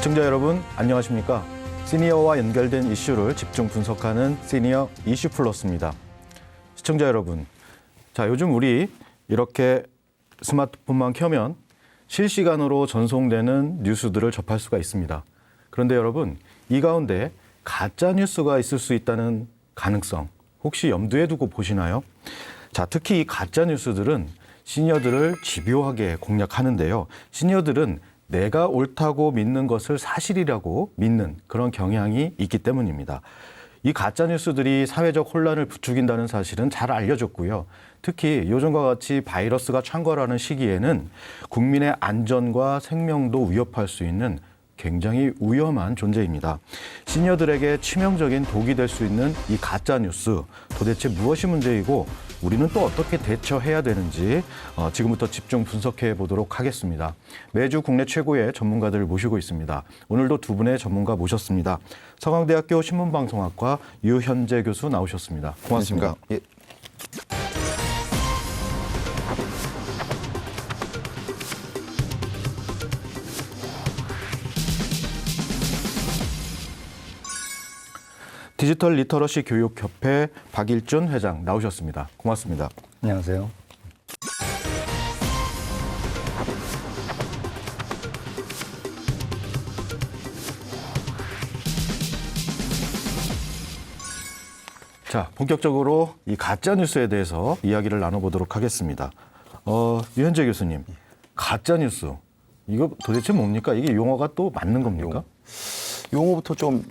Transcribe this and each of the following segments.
시청자 여러분, 안녕하십니까? 시니어와 연결된 이슈를 집중 분석하는 시니어 이슈 플러스입니다. 시청자 여러분, 자, 요즘 우리 이렇게 스마트폰만 켜면 실시간으로 전송되는 뉴스들을 접할 수가 있습니다. 그런데 여러분, 이 가운데 가짜 뉴스가 있을 수 있다는 가능성 혹시 염두에 두고 보시나요? 자, 특히 이 가짜 뉴스들은 시니어들을 집요하게 공략하는데요. 시니어들은 내가 옳다고 믿는 것을 사실이라고 믿는 그런 경향이 있기 때문입니다. 이 가짜 뉴스들이 사회적 혼란을 부추긴다는 사실은 잘 알려졌고요. 특히 요즘과 같이 바이러스가 창궐하는 시기에는 국민의 안전과 생명도 위협할 수 있는 굉장히 위험한 존재입니다. 시니어들에게 치명적인 독이 될 수 있는 이 가짜 뉴스, 도대체 무엇이 문제이고 우리는 또 어떻게 대처해야 되는지 지금부터 집중 분석해 보도록 하겠습니다. 매주 국내 최고의 전문가들을 모시고 있습니다. 오늘도 두 분의 전문가 모셨습니다. 서강대학교 신문방송학과 유현재 교수 나오셨습니다. 고맙습니다. 예. 디지털 리터러시 교육협회 박일준 회장 나오셨습니다. 고맙습니다. 안녕하세요. 자, 본격적으로 이 가짜 뉴스에 대해서 이야기를 나눠보도록 하겠습니다. 유현재 교수님, 가짜 뉴스 이거 도대체 뭡니까? 이게 용어가 또 맞는 겁니까? 용어부터 좀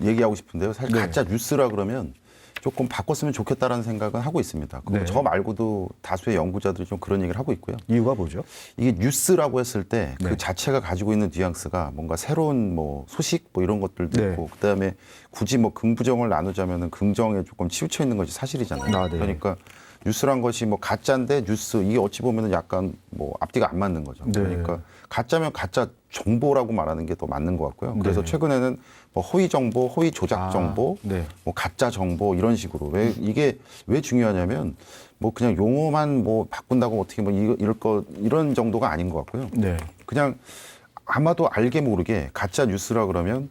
얘기하고 싶은데요. 사실 네. 가짜 뉴스라 그러면 조금 바꿨으면 좋겠다라는 생각은 하고 있습니다. 네. 저 말고도 다수의 연구자들이 좀 그런 얘기를 하고 있고요. 이유가 뭐죠? 이게 뉴스라고 했을 때 그 네. 자체가 가지고 있는 뉘앙스가 뭔가 새로운 소식 이런 것들도 네. 있고, 그다음에 굳이 긍부정을 나누자면은 긍정에 조금 치우쳐 있는 것이 사실이잖아요. 아, 네. 그러니까 뉴스란 것이 가짜인데 뉴스, 이게 어찌 보면은 약간 앞뒤가 안 맞는 거죠. 네. 그러니까 가짜면 가짜 정보라고 말하는 게 더 맞는 것 같고요. 그래서 네. 최근에는 허위 정보, 허위 조작 정보, 네. 가짜 정보 이런 식으로. 왜 이게 왜 중요하냐면 그냥 용어만 바꾼다고 어떻게 이런 정도가 아닌 것 같고요. 네. 그냥 아마도 알게 모르게 가짜 뉴스라 그러면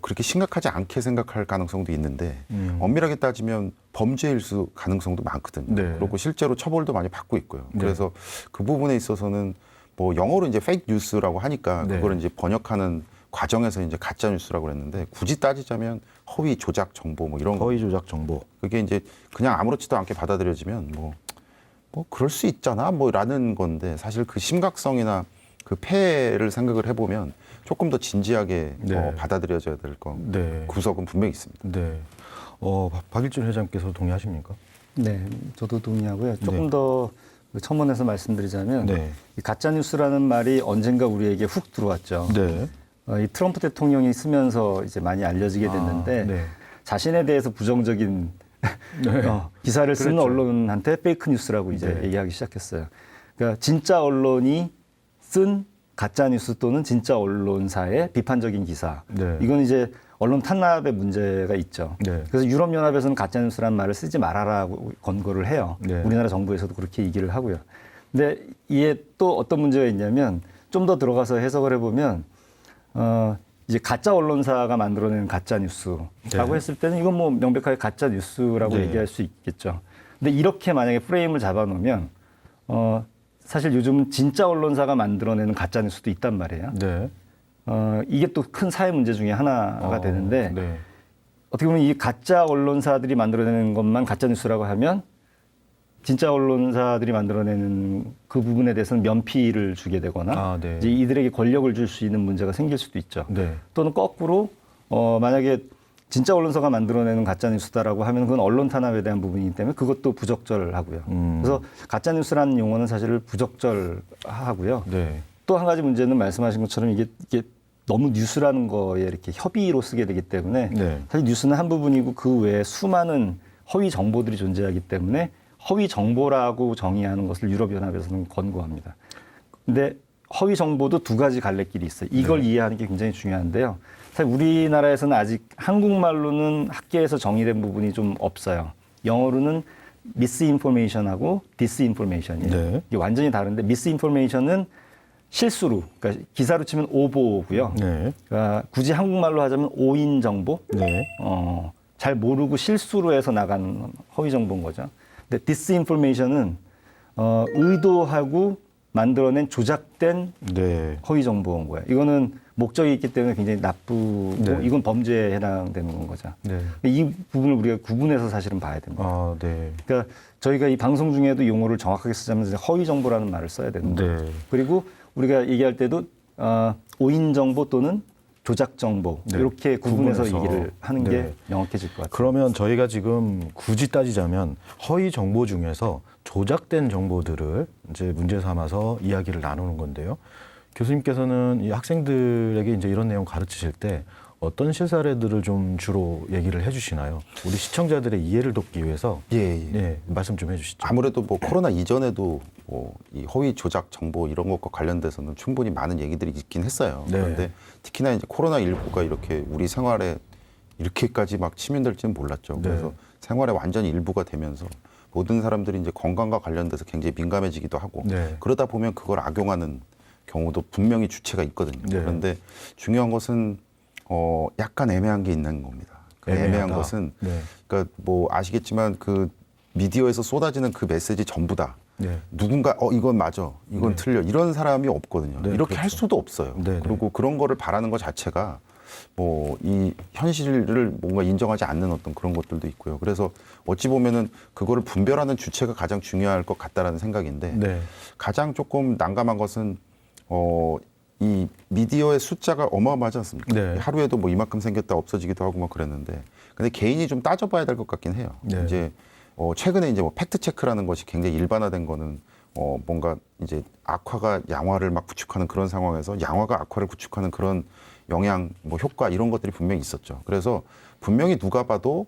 그렇게 심각하지 않게 생각할 가능성도 있는데 엄밀하게 따지면 범죄일 수 가능성도 많거든요. 네. 그리고 실제로 처벌도 많이 받고 있고요. 네. 그래서 그 부분에 있어서는 영어로 이제 페이크 뉴스라고 하니까 네. 그걸 이제 번역하는 과정에서 이제 가짜 뉴스라고 그랬는데, 굳이 따지자면 허위 조작 정보 이런 거. 허위 조작 정보. 그게 이제 그냥 아무렇지도 않게 받아들여지면 그럴 수 있잖아 라는 건데, 사실 그 심각성이나 그 폐해를 생각을 해보면 조금 더 진지하게 네. 받아들여져야 될 네. 구석은 분명히 있습니다. 네. 박일준 회장께서 동의하십니까? 네, 저도 동의하고요. 조금 네. 더 첨언해서 말씀드리자면 네. 이 가짜 뉴스라는 말이 언젠가 우리에게 훅 들어왔죠. 네. 이 트럼프 대통령이 쓰면서 이제 많이 알려지게 됐는데 네. 자신에 대해서 부정적인 기사를 쓰는 그렇죠. 언론한테 페이크 뉴스라고 이제 네. 얘기하기 시작했어요. 그러니까 진짜 언론이 쓴 가짜 뉴스 또는 진짜 언론사의 비판적인 기사. 네. 이건 이제 언론 탄압의 문제가 있죠. 네. 그래서 유럽연합에서는 가짜 뉴스라는 말을 쓰지 말아라고 권고를 해요. 네. 우리나라 정부에서도 그렇게 얘기를 하고요. 근데 이에 또 어떤 문제가 있냐면 좀 더 들어가서 해석을 해보면 이제 가짜 언론사가 만들어낸 가짜 뉴스라고 네. 했을 때는 이건 명백하게 가짜 뉴스라고 네. 얘기할 수 있겠죠. 근데 이렇게 만약에 프레임을 잡아놓으면 사실 요즘은 진짜 언론사가 만들어내는 가짜 뉴스도 있단 말이에요. 네. 이게 또 큰 사회 문제 중에 하나가 되는데 네. 어떻게 보면 이 가짜 언론사들이 만들어내는 것만 가짜 뉴스라고 하면 진짜 언론사들이 만들어내는 그 부분에 대해서는 면피를 주게 되거나 네. 이제 이들에게 권력을 줄 수 있는 문제가 생길 수도 있죠. 네. 또는 거꾸로 만약에 진짜 언론사가 만들어내는 가짜 뉴스다라고 하면 그건 언론 탄압에 대한 부분이기 때문에 그것도 부적절하고요. 그래서 가짜 뉴스라는 용어는 사실 부적절하고요. 네. 또 한 가지 문제는 말씀하신 것처럼 이게 너무 뉴스라는 거에 이렇게 협의로 쓰게 되기 때문에 네. 사실 뉴스는 한 부분이고 그 외에 수많은 허위 정보들이 존재하기 때문에 허위 정보라고 정의하는 것을 유럽연합에서는 권고합니다. 근데 허위 정보도 두 가지 갈래길이 있어요. 이걸 네. 이해하는 게 굉장히 중요한데요. 사실 우리나라에서는 아직 한국말로는 학계에서 정의된 부분이 좀 없어요. 영어로는 misinformation하고 disinformation이에요. 네. 이게 완전히 다른데 misinformation은 실수로, 그러니까 기사로 치면 오보고요. 네. 그러니까 굳이 한국말로 하자면 오인 정보, 네. 잘 모르고 실수로 해서 나간 허위 정보인 거죠. 근데 디스인포메이션은 의도하고 만들어낸 조작된 네. 허위 정보인 거예요. 이거는 목적이 있기 때문에 굉장히 나쁘고 네. 이건 범죄에 해당되는 거죠. 네. 이 부분을 우리가 구분해서 사실은 봐야 됩니다. 아, 네. 그러니까 저희가 이 방송 중에도 용어를 정확하게 쓰자면 이제 허위 정보라는 말을 써야 되는 거예요. 네. 그리고 우리가 얘기할 때도 오인 정보 또는 조작 정보 네. 이렇게 구분해서 구분해서. 얘기를 하는 네. 게 명확해질 것 같아요. 그러면 저희가 지금 굳이 따지자면 허위 정보 중에서 조작된 정보들을 이제 문제 삼아서 이야기를 나누는 건데요. 교수님께서는 이 학생들에게 이제 이런 내용 가르치실 때 어떤 실사례들을 좀 주로 얘기를 해주시나요? 우리 시청자들의 이해를 돕기 위해서 예, 예. 네, 말씀 좀 해주시죠. 아무래도 뭐 코로나 이전에도 뭐 이 허위 조작 정보 이런 것과 관련돼서는 충분히 많은 얘기들이 있긴 했어요. 네. 그런데 특히나 이제 코로나 19가 이렇게 우리 생활에 이렇게까지 막 치밀될지는 몰랐죠. 네. 그래서 생활의 완전히 일부가 되면서 모든 사람들이 이제 건강과 관련돼서 굉장히 민감해지기도 하고 네. 그러다 보면 그걸 악용하는 경우도 분명히 주체가 있거든요. 네. 그런데 중요한 것은 약간 애매한 게 있는 겁니다. 그 애매한 애매하다. 것은 네. 그러니까 뭐 아시겠지만 그 미디어에서 쏟아지는 그 메시지 전부 다 네. 누군가 이건 맞아, 이건 네. 틀려 이런 사람이 없거든요. 네, 이렇게 할 그렇죠. 수도 없어요. 네, 네. 그리고 그런 거를 바라는 것 자체가 뭐 이 현실을 뭔가 인정하지 않는 어떤 그런 것들도 있고요. 그래서 어찌 보면은 그거를 분별하는 주체가 가장 중요할 것 같다라는 생각인데 네. 가장 조금 난감한 것은 이 미디어의 숫자가 어마어마하지 않습니까? 네. 하루에도 뭐 이만큼 생겼다 없어지기도 하고 막 그랬는데 근데 개인이 좀 따져봐야 될 것 같긴 해요. 네. 이제 최근에 이제 뭐 팩트 체크라는 것이 굉장히 일반화된 거는 뭔가 이제 악화가 양화를 막 구축하는 그런 상황에서 양화가 악화를 구축하는 그런 영향, 뭐 효과 이런 것들이 분명히 있었죠. 그래서 분명히 누가 봐도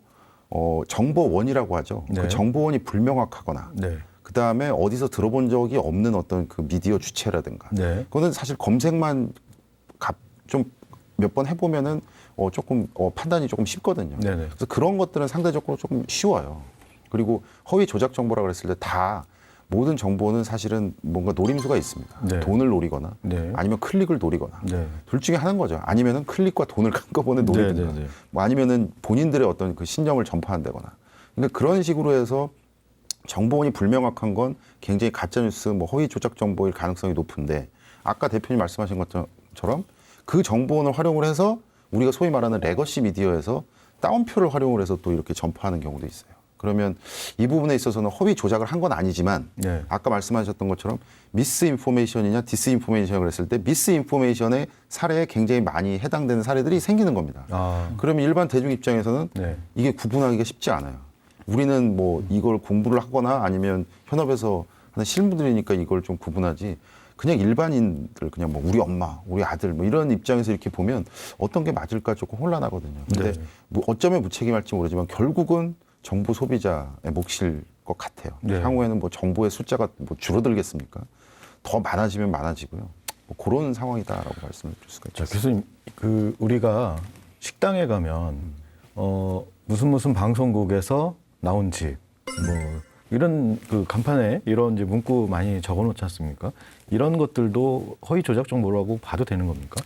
정보원이라고 하죠. 네. 그 정보원이 불명확하거나 네. 그 다음에 어디서 들어본 적이 없는 어떤 그 미디어 주체라든가. 네. 그거는 사실 검색만 좀 몇 번 해보면은 조금 판단이 조금 쉽거든요. 네네. 그래서 그런 것들은 상대적으로 조금 쉬워요. 그리고 허위 조작 정보라 그랬을 때 다 모든 정보는 사실은 뭔가 노림수가 있습니다. 네. 돈을 노리거나 네. 아니면 클릭을 노리거나 네. 둘 중에 하나인 거죠. 아니면은 클릭과 돈을 한꺼번에 노리든가 네, 네, 네. 뭐 아니면은 본인들의 어떤 그 신념을 전파한다거나. 그러니까 그런 식으로 해서 정보원이 불명확한 건 굉장히 가짜뉴스, 뭐 허위 조작 정보일 가능성이 높은데 아까 대표님 말씀하신 것처럼 그 정보원을 활용을 해서 우리가 소위 말하는 레거시 미디어에서 다운표를 활용을 해서 또 이렇게 전파하는 경우도 있어요. 그러면 이 부분에 있어서는 허위 조작을 한 건 아니지만 네. 아까 말씀하셨던 것처럼 미스인포메이션이냐 디스인포메이션을 그랬을 때 미스인포메이션의 사례에 굉장히 많이 해당되는 사례들이 생기는 겁니다. 아. 그러면 일반 대중 입장에서는 네. 이게 구분하기가 쉽지 않아요. 우리는 뭐 이걸 공부를 하거나 아니면 현업에서 하는 실무들이니까 이걸 좀 구분하지. 그냥 일반인들 그냥 뭐 우리 엄마, 우리 아들 뭐 이런 입장에서 이렇게 보면 어떤 게 맞을까 조금 혼란하거든요. 근데 네. 뭐 어쩌면 무책임할지 모르지만 결국은 정보 소비자의 몫일 것 같아요. 네. 향후에는 뭐 정보의 숫자가 뭐 줄어들겠습니까? 더 많아지면 많아지고요. 뭐 그런 상황이다라고 말씀을 드릴 수가 자, 있죠. 교수님, 우리가 식당에 가면 무슨 방송국에서 나온 집, 뭐 이런 그 간판에 이런 이제 문구 많이 적어놓지 않습니까? 이런 것들도 허위 조작 정보라고 봐도 되는 겁니까?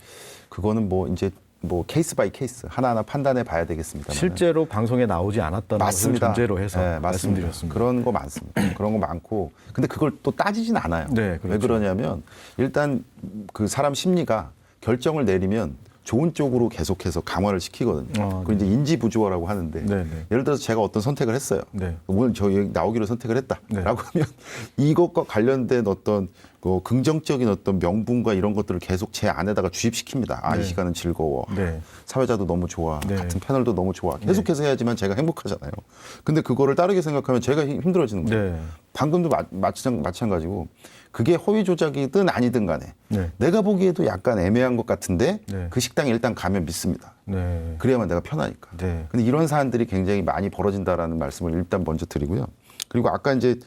그거는 뭐 이제 뭐 케이스 바이 케이스 하나하나 판단해 봐야 되겠습니다. 실제로 방송에 나오지 않았다는 것을 맞습니다. 전제로 해서 네, 맞습니다. 말씀드렸습니다. 그런 거 많습니다. 그런 거 많고, 근데 그걸 또 따지진 않아요. 네, 그렇죠. 왜 그러냐면 일단 그 사람 심리가 결정을 내리면 좋은 쪽으로 계속해서 강화를 시키거든요. 그걸 이제 인지 부조화라고 하는데 네, 네. 예를 들어서 제가 어떤 선택을 했어요. 네. 오늘 저 여기 나오기로 선택을 네. 했다라고 하면 이것과 관련된 어떤 긍정적인 어떤 명분과 이런 것들을 계속 제 안에다가 주입시킵니다. 아, 네. 이 시간은 즐거워. 네. 사회자도 너무 좋아. 네. 같은 패널도 너무 좋아. 계속해서 해야지만 제가 행복하잖아요. 근데 그거를 다르게 생각하면 제가 힘들어지는 거예요. 네. 방금도 마찬가지고 그게 허위 조작이든 아니든 간에 네. 내가 보기에도 약간 애매한 것 같은데 네. 그 식당에 일단 가면 믿습니다. 네. 그래야만 내가 편하니까. 네. 근데 이런 사안들이 굉장히 많이 벌어진다라는 말씀을 일단 먼저 드리고요. 그리고 아까 이제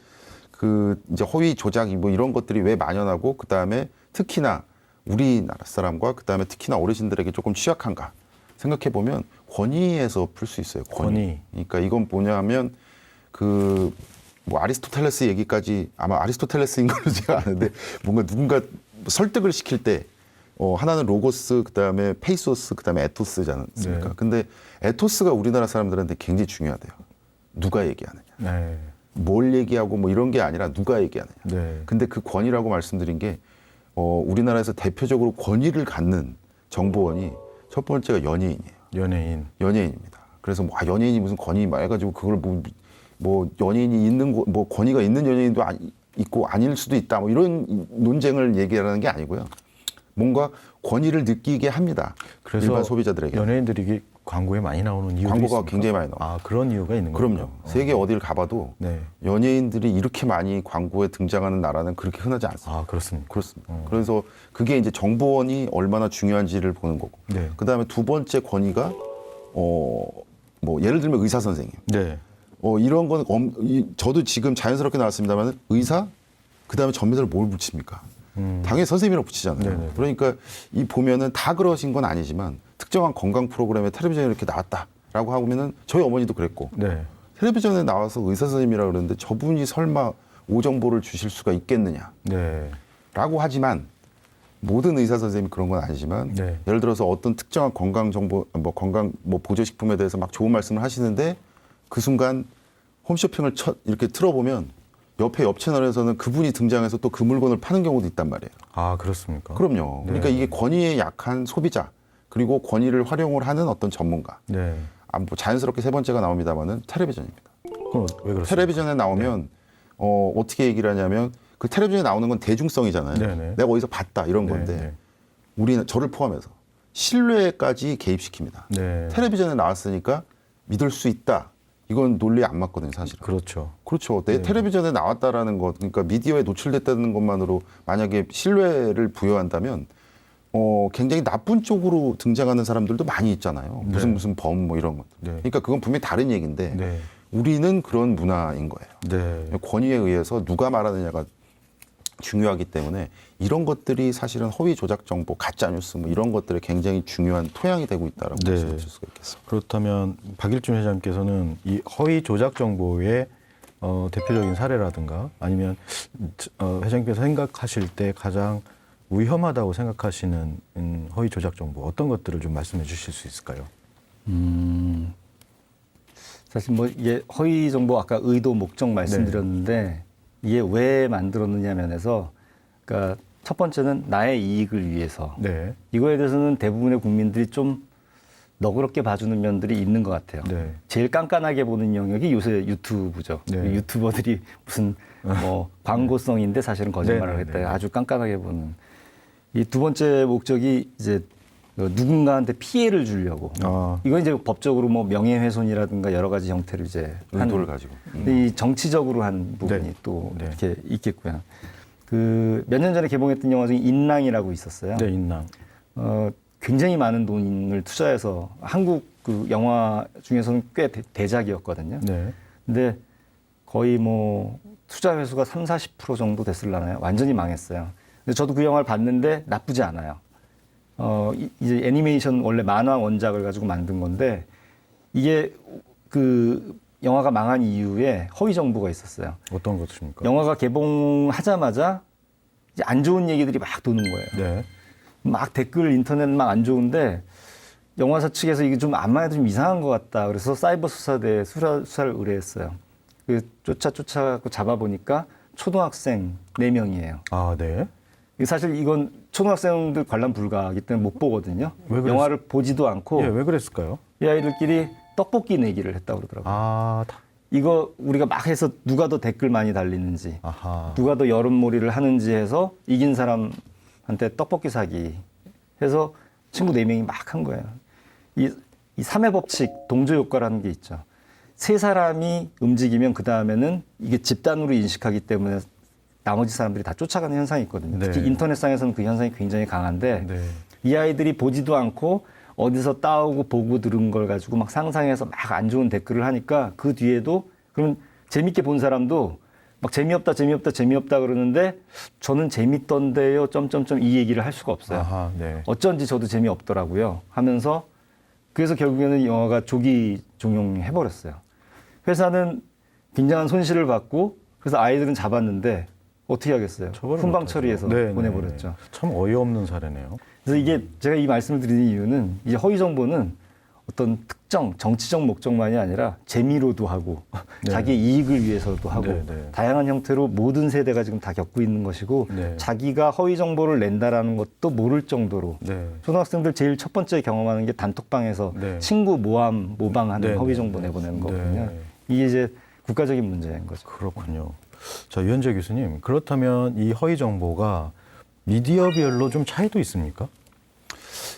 이제 허위 조작이 뭐 이런 것들이 왜 만연하고 그 다음에 특히나 우리나라 사람과 그 다음에 특히나 어르신들에게 조금 취약한가 생각해 보면 권위에서 풀 수 있어요. 권위. 그러니까 이건 뭐냐면 뭐 아리스토텔레스 얘기까지 아마 아리스토텔레스인 걸로 제가 아는데 뭔가 누군가 설득을 시킬 때 하나는 로고스, 그다음에 페이소스, 그다음에 에토스지 않습니까? 네. 근데 에토스가 우리나라 사람들한테 굉장히 중요하대요. 누가 얘기하느냐. 네. 뭘 얘기하고 뭐 이런 게 아니라 누가 얘기하느냐. 네. 근데 그 권위라고 말씀드린 게 우리나라에서 대표적으로 권위를 갖는 정보원이 첫 번째가 연예인이에요. 연예인입니다. 그래서 뭐 연예인이 무슨 권위 막 해가지고 그걸 뭐 연예인이 있는 뭐 권위가 있는 연예인도 있고 아닐 수도 있다. 뭐 이런 논쟁을 얘기하는 게 아니고요. 뭔가 권위를 느끼게 합니다. 그래서 일반 소비자들에게. 연예인들이 이게 광고에 많이 나오는 이유도 광고가 있습니까? 굉장히 많이 나와요. 아, 그런 이유가 있는 거예요. 그럼요. 세계 어디를 가봐도 네. 연예인들이 이렇게 많이 광고에 등장하는 나라는 그렇게 흔하지 않습니다. 아, 그렇습니다. 그렇습니다. 그래서 그게 이제 정보원이 얼마나 중요한지를 보는 거고. 네. 그다음에 두 번째 권위가 뭐 예를 들면 의사 선생님. 네. 이런 건 저도 지금 자연스럽게 나왔습니다만 의사 그다음에 전문의를 뭘 붙입니까? 당연히 선생님이라고 붙이잖아요. 네네. 그러니까 이 보면은 다 그러신 건 아니지만 특정한 건강 프로그램에 텔레비전에 이렇게 나왔다라고 하면은 저희 어머니도 그랬고 네. 텔레비전에 나와서 의사 선생님이라고 그러는데 저분이 설마 오정보를 주실 수가 있겠느냐? 네. 라고 하지만 모든 의사 선생님이 그런 건 아니지만 네. 예를 들어서 어떤 특정한 건강 정보 건강 보조식품에 대해서 막 좋은 말씀을 하시는데 그 순간 홈쇼핑을 이렇게 틀어보면 옆에 옆 채널에서는 그분이 등장해서 또 그 물건을 파는 경우도 있단 말이에요. 아, 그렇습니까? 그럼요. 그러니까 네. 이게 권위에 약한 소비자 그리고 권위를 활용을 하는 어떤 전문가. 네. 뭐 자연스럽게 세 번째가 나옵니다만은 텔레비전입니다. 그럼 왜 그렇습니까? 텔레비전에 나오면 어떻게 얘기를 하냐면 그 텔레비전에 나오는 건 대중성이잖아요. 네네. 내가 어디서 봤다 이런 건데 네. 우리는 저를 포함해서 신뢰까지 개입시킵니다. 네. 텔레비전에 나왔으니까 믿을 수 있다. 이건 논리에 안 맞거든요, 사실은. 그렇죠. 그렇죠. 내 텔레비전에 나왔다라는 것, 그러니까 미디어에 노출됐다는 것만으로 만약에 신뢰를 부여한다면 굉장히 나쁜 쪽으로 등장하는 사람들도 많이 있잖아요. 무슨 범 뭐 이런 것. 네. 그러니까 그건 분명히 다른 얘기인데 네. 우리는 그런 문화인 거예요. 네. 권위에 의해서 누가 말하느냐가 중요하기 때문에 이런 것들이 사실은 허위 조작 정보, 가짜 뉴스 뭐 이런 것들에 굉장히 중요한 토양이 되고 있다라고 네. 말씀드릴 수가 있겠습니다. 그렇다면 박일준 회장님께서는 이 허위 조작 정보의 대표적인 사례라든가 아니면 회장님께서 생각하실 때 가장 위험하다고 생각하시는 허위 조작 정보 어떤 것들을 좀 말씀해 주실 수 있을까요? 사실 뭐 이게 허위 정보 아까 의도 목적 말씀드렸는데 이게 왜 만들었느냐 면에서 그러니까 첫 번째는 나의 이익을 위해서 네. 이거에 대해서는 대부분의 국민들이 좀 너그럽게 봐주는 면들이 있는 것 같아요. 네. 제일 깐깐하게 보는 영역이 요새 유튜브죠. 네. 유튜버들이 무슨 뭐 광고성인데 사실은 거짓말을 네, 했다. 네, 네. 아주 깐깐하게 보는. 이 두 번째 목적이 이제 누군가한테 피해를 주려고. 이건 이제 법적으로 뭐 명예훼손이라든가 여러 가지 형태로 이제 의도를 가지고. 이 정치적으로 한 부분이 네. 또 네. 이렇게 있겠고요. 그 몇 년 전에 개봉했던 영화 중에 인랑이라고 있었어요. 네, 인랑. 굉장히 많은 돈을 투자해서 한국 그 영화 중에서는 꽤 대작이었거든요. 네. 근데 거의 뭐 투자 회수가 30-40% 정도 됐을라나요? 완전히 망했어요. 근데 저도 그 영화를 봤는데 나쁘지 않아요. 이제 애니메이션 원래 만화 원작을 가지고 만든 건데 이게 그 영화가 망한 이유에 허위 정보가 있었어요. 어떤 것입니까? 영화가 개봉하자마자 이제 안 좋은 얘기들이 막 도는 거예요. 네. 막 댓글 인터넷 막 안 좋은데 영화사 측에서 이게 좀 안만 해도 좀 이상한 것 같다. 그래서 사이버 수사대에 수사를 의뢰했어요. 그 쫓아가고 잡아보니까 초등학생 4명이에요. 아, 네. 사실 이건 초등학생들 관람 불가하기 때문에 못 보거든요. 왜 그랬- 영화를 보지도 않고 예, 왜 그랬을까요? 이 아이들끼리 떡볶이 내기를 했다고 그러더라고요. 아, 이거 우리가 막 해서 누가 더 댓글 많이 달리는지 아하. 누가 더 여론몰이를 하는지 해서 이긴 사람한테 떡볶이 사기 해서 친구 4명이 막 한 거예요. 이 3회 법칙 동조 효과라는 게 있죠. 3사람이 움직이면 그 다음에는 이게 집단으로 인식하기 때문에 나머지 사람들이 다 쫓아가는 현상이 있거든요. 네. 특히 인터넷상에서는 그 현상이 굉장히 강한데 네. 이 아이들이 보지도 않고 어디서 따오고 보고 들은 걸 가지고 막 상상해서 막 안 좋은 댓글을 하니까 그 뒤에도 그러면 재밌게 본 사람도 막 재미없다 그러는데 저는 재밌던데요. 점점점 이 얘기를 할 수가 없어요. 아하, 네. 어쩐지 저도 재미없더라고요. 하면서 그래서 결국에는 영화가 조기 종영해버렸어요. 회사는 굉장한 손실을 받고 그래서 아이들은 잡았는데 어떻게 하겠어요? 처벌을 훈방 못하죠. 처리해서 네, 보내버렸죠. 네. 참 어이없는 사례네요. 그래서 이게 제가 이 말씀을 드리는 이유는 이제 허위 정보는 어떤 특정 정치적 목적만이 아니라 재미로도 하고 네. 자기의 이익을 위해서도 하고 네, 네. 다양한 형태로 모든 세대가 지금 다 겪고 있는 것이고 네. 자기가 허위 정보를 낸다라는 것도 모를 정도로 네. 초등학생들 제일 첫 번째 경험하는 게 단톡방에서 네. 친구 모방하는 네, 허위 네, 정보 네. 내보내는 네. 거거든요. 이게 이제 국가적인 문제인 거죠. 그렇군요. 자, 유현재 교수님, 그렇다면 이 허위 정보가 미디어별로 좀 차이도 있습니까?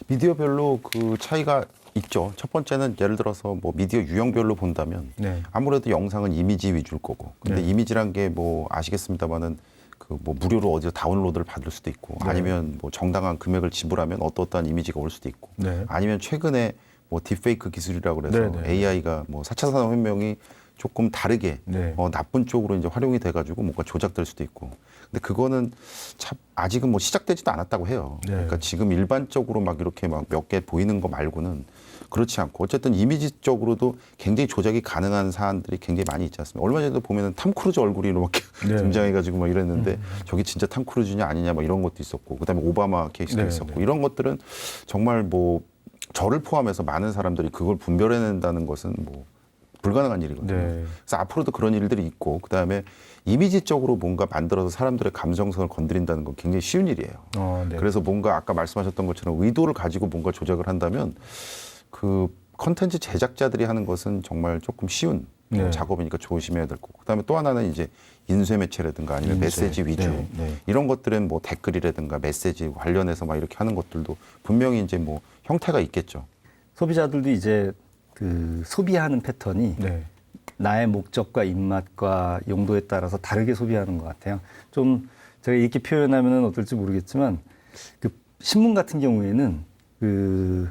미디어별로 그 차이가 있죠. 첫 번째는 예를 들어서 뭐 미디어 유형별로 본다면 네. 아무래도 영상은 이미지 위주일 거고. 근데 네. 이미지란 게 뭐 아시겠습니다만은 그 뭐 무료로 어디서 다운로드를 받을 수도 있고 네. 아니면 뭐 정당한 금액을 지불하면 어떠한 이미지가 올 수도 있고 네. 아니면 최근에 뭐 딥페이크 기술이라고 그래서 네, 네. AI가 뭐 4차 산업혁명이 조금 다르게 네. 나쁜 쪽으로 이제 활용이 돼가지고 뭔가 조작될 수도 있고. 근데 그거는 참 아직은 뭐 시작되지도 않았다고 해요. 네. 그러니까 지금 일반적으로 막 이렇게 막 몇 개 보이는 거 말고는 그렇지 않고 어쨌든 이미지적으로도 굉장히 조작이 가능한 사안들이 굉장히 많이 있지 않습니까? 얼마 전에도 보면은 탐 크루즈 얼굴이 이렇게 네. 등장해가지고 막 이랬는데 저기 진짜 탐 크루즈냐 아니냐 막 이런 것도 있었고 그다음에 오바마 케이스도 네, 있었고 네. 이런 것들은 정말 뭐 저를 포함해서 많은 사람들이 그걸 분별해낸다는 것은 뭐 불가능한 일이거든요. 네. 그래서 앞으로도 그런 일들이 있고 그다음에 이미지적으로 뭔가 만들어서 사람들의 감정성을 건드린다는 건 굉장히 쉬운 일이에요. 네. 그래서 뭔가 아까 말씀하셨던 것처럼 의도를 가지고 뭔가 조작을 한다면 그 컨텐츠 제작자들이 하는 것은 정말 조금 쉬운 네. 작업이니까 조심해야 될 거고 그다음에 또 하나는 이제 인쇄 매체라든가 아니면 인쇄. 메시지 위주 네, 네. 이런 것들은 뭐 댓글이라든가 메시지 관련해서 막 이렇게 하는 것들도 분명히 이제 뭐 형태가 있겠죠. 소비자들도 이제 그 소비하는 패턴이 네. 나의 목적과 입맛과 용도에 따라서 다르게 소비하는 것 같아요. 좀 제가 이렇게 표현하면 어떨지 모르겠지만 그 신문 같은 경우에는 그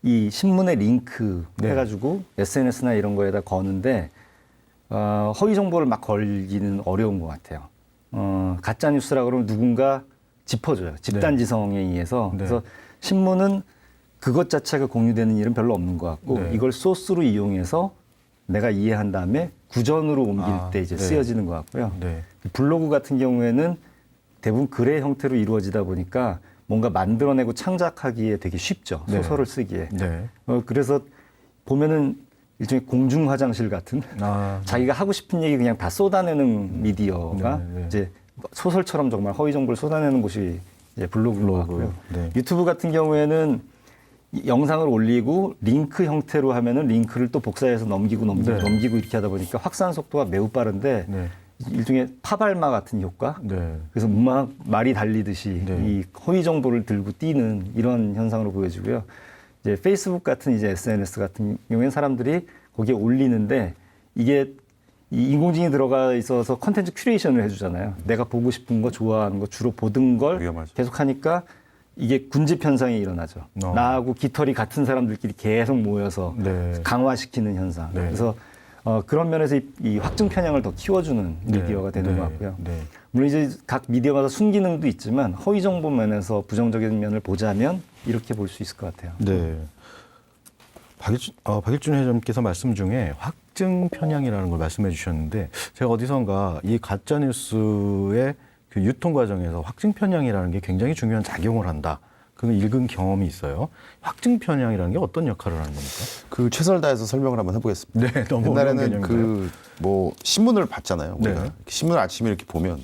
이 신문의 링크 네. 해가지고 SNS나 이런 거에다 거는데 허위 정보를 막 걸기는 어려운 것 같아요. 가짜 뉴스라 그러면 누군가 짚어줘요. 집단지성에 의해서. 네. 그래서 신문은 그것 자체가 공유되는 일은 별로 없는 것 같고 네. 이걸 소스로 이용해서 내가 이해한 다음에 구전으로 옮길 때 이제 네. 쓰여지는 것 같고요. 네. 블로그 같은 경우에는 대부분 글의 형태로 이루어지다 보니까 뭔가 만들어내고 창작하기에 되게 쉽죠. 네. 소설을 쓰기에. 네. 그래서 보면은 일종의 공중 화장실 같은 자기가 하고 싶은 얘기 그냥 다 쏟아내는 미디어가 네, 네. 이제 소설처럼 정말 허위 정보를 쏟아내는 곳이 이제 블로그인 것 같고요. 네. 유튜브 같은 경우에는 이 영상을 올리고 링크 형태로 하면은 링크를 또 복사해서 넘기고 네. 이렇게 하다 보니까 확산 속도가 매우 빠른데 네. 일종의 파발마 같은 효과. 네. 그래서 막 말이 달리듯이 네. 이 허위 정보를 들고 뛰는 이런 현상으로 보여지고요. 이제 페이스북 같은 이제 SNS 같은 경우에는 사람들이 거기에 올리는데 이게 이 인공지능이 들어가 있어서 컨텐츠 큐레이션을 해주잖아요. 내가 보고 싶은 거, 좋아하는 거 주로 보던 걸 위험하죠. 계속하니까 이게 군집 현상이 일어나죠. 나하고 깃털이 같은 사람들끼리 계속 모여서 네. 강화시키는 현상. 네. 그래서 그런 면에서 이 확증 편향을 더 키워주는 네. 미디어가 되는 네. 것 같고요. 네. 물론 이제 각 미디어마다 순기능도 있지만 허위 정보 면에서 부정적인 면을 보자면 이렇게 볼 수 있을 것 같아요. 네. 박일준 회장님께서 말씀 중에 확증 편향이라는 걸 말씀해 주셨는데 제가 어디선가 이 가짜 뉴스의 그 유통 과정에서 확증 편향이라는 게 굉장히 중요한 작용을 한다. 그걸 읽은 경험이 있어요. 확증 편향이라는 게 어떤 역할을 하는 겁니까? 그 최선을 다해서 설명을 한번 해보겠습니다. 네, 너무 옛날에는 어려운 개념인가요? 그 뭐 신문을 봤잖아요. 우리가 네. 신문 아침에 이렇게 보면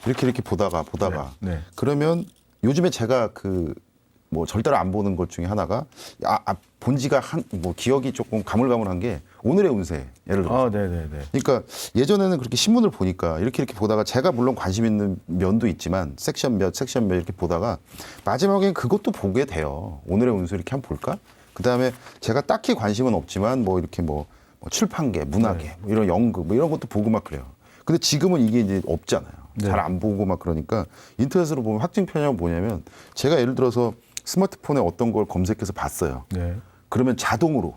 이렇게 보다가 네, 네. 그러면 요즘에 제가 그 뭐 절대로 안 보는 것 중에 하나가 본 지가 뭐 기억이 조금 가물가물한 게 오늘의 운세 예를 들어서. 네, 네, 네. 그러니까 예전에는 그렇게 신문을 보니까 이렇게 보다가 제가 물론 관심 있는 면도 있지만 섹션 몇 이렇게 보다가 마지막엔 그것도 보게 돼요. 오늘의 운세 이렇게 한번 볼까? 그다음에 제가 딱히 관심은 없지만 뭐 이렇게 뭐 출판계, 문화계, 네. 뭐 이런 연극 뭐 이런 것도 보고 막 그래요. 근데 지금은 이게 이제 없잖아요. 네. 잘 안 보고 막 그러니까 인터넷으로 보면 확증 편향은 뭐냐면 제가 예를 들어서 스마트폰에 어떤 걸 검색해서 봤어요. 네. 그러면 자동으로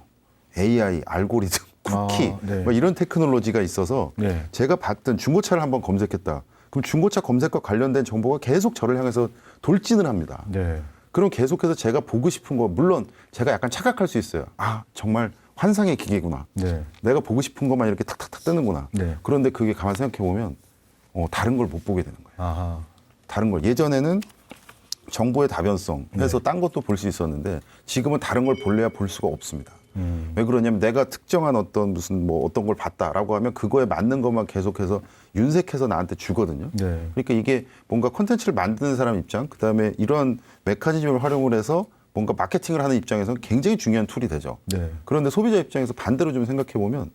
AI, 알고리즘, 쿠키 네. 뭐 이런 테크놀로지가 있어서 네. 제가 봤던 중고차를 한번 검색했다. 그럼 중고차 검색과 관련된 정보가 계속 저를 향해서 돌진을 합니다. 네. 그럼 계속해서 제가 보고 싶은 거 물론 제가 약간 착각할 수 있어요. 아 정말 환상의 기계구나. 네. 내가 보고 싶은 것만 이렇게 탁탁탁 뜨는구나. 네. 그런데 그게 가만 생각해 보면 다른 걸 못 보게 되는 거예요. 아하. 다른 걸. 예전에는 정보의 다변성 해서 딴 것도 볼 수 있었는데 지금은 다른 걸 볼래야 볼 수가 없습니다. 왜 그러냐면 내가 특정한 어떤 무슨 뭐 어떤 걸 봤다라고 하면 그거에 맞는 것만 계속해서 윤색해서 나한테 주거든요. 네. 그러니까 이게 뭔가 콘텐츠를 만드는 사람 입장, 그다음에 이런 메커니즘을 활용을 해서 뭔가 마케팅을 하는 입장에서는 굉장히 중요한 툴이 되죠. 네. 그런데 소비자 입장에서 반대로 좀 생각해 보면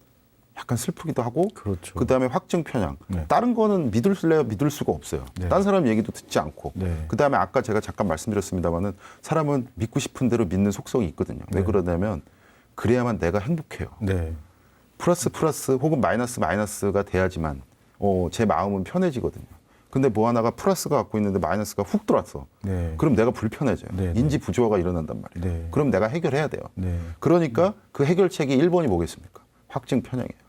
약간 슬프기도 하고, 그렇죠. 그다음에 확증 편향. 네. 다른 거는 믿을래야 믿을 수가 없어요. 네. 다른 사람 얘기도 듣지 않고. 네. 그다음에 아까 제가 잠깐 말씀드렸습니다마는 사람은 믿고 싶은 대로 믿는 속성이 있거든요. 왜 네. 그러냐면 그래야만 내가 행복해요. 네. 플러스 혹은 마이너스가 돼야지만 제 마음은 편해지거든요. 근데 뭐 하나가 플러스가 갖고 있는데 마이너스가 훅 들어왔어. 네. 그럼 내가 불편해져요. 네, 네. 인지 부조화가 일어난단 말이에요. 네. 그럼 내가 해결해야 돼요. 네. 그러니까 그 해결책이 1번이 뭐겠습니까? 확증 편향이에요.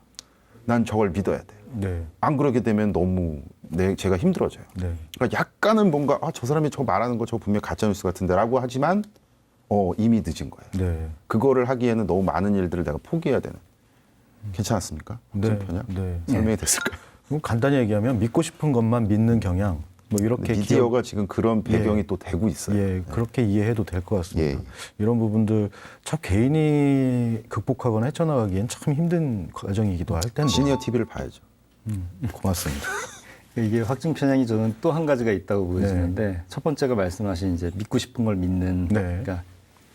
난 저걸 믿어야 돼. 네. 안 그러게 되면 너무 제가 힘들어져요. 네. 그러니까 약간은 뭔가 저 사람이 저 말하는 거 저 분명히 가짜뉴스 같은데라고 하지만 이미 늦은 거예요. 네. 그거를 하기에는 너무 많은 일들을 내가 포기해야 되는. 괜찮았습니까? 확증 네. 편향? 네. 설명이 됐을까요? 그럼 간단히 얘기하면 믿고 싶은 것만 믿는 경향. 뭐 이렇게 미디어가 지금 그런 배경이 또 되고 있어요. 예, 그렇게 이해해도 될 것 같습니다. 예. 이런 부분들 참 개인이 극복하거나 헤쳐나가기엔 참 힘든 과정이기도 할 텐데. 시니어 TV를 봐야죠. 고맙습니다. 이게 확증 편향이 저는 또 한 가지가 있다고 보여지는데 첫 번째가 말씀하신 이제 믿고 싶은 걸 믿는 네. 그러니까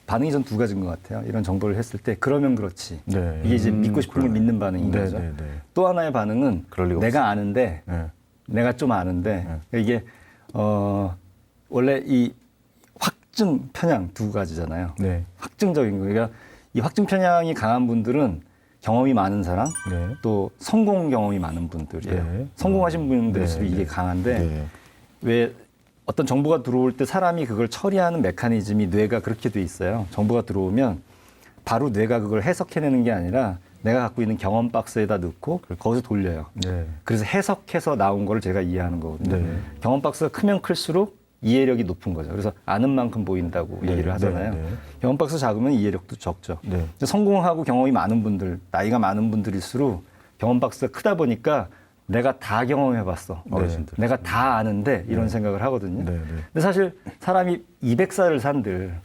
반응이 전 두 가지인 것 같아요. 이런 정보를 했을 때 그러면 그렇지. 네. 이게 이제 믿고 싶은 걸 믿는 반응인 네, 거죠. 네, 네. 또 하나의 반응은 그럴 리가 내가 아는데 네. 내가 좀 아는데 이게 원래 이 확증 편향 두 가지잖아요. 네. 확증적인 거. 그러니까 이 확증 편향이 강한 분들은 경험이 많은 사람, 네. 또 성공 경험이 많은 분들이에요. 네. 성공하신 분들일수록 네, 이게 네. 강한데 네. 왜 어떤 정보가 들어올 때 사람이 그걸 처리하는 메커니즘이 뇌가 그렇게 돼 있어요. 정보가 들어오면 바로 뇌가 그걸 해석해내는 게 아니라 내가 갖고 있는 경험 박스에다 넣고 거기서 돌려요. 네. 그래서 해석해서 나온 거를 제가 이해하는 거거든요. 네. 경험 박스가 크면 클수록 이해력이 높은 거죠. 그래서 아는 만큼 보인다고 네, 얘기를 하잖아요. 네, 네. 경험 박스 작으면 이해력도 적죠. 네. 성공하고 경험이 많은 분들, 나이가 많은 분들일수록 경험 박스가 크다 보니까 내가 다 경험해봤어. 어르신들. 내가 다 아는데 이런 생각을 하거든요. 네, 네. 근데 사실 사람이 200살을 산들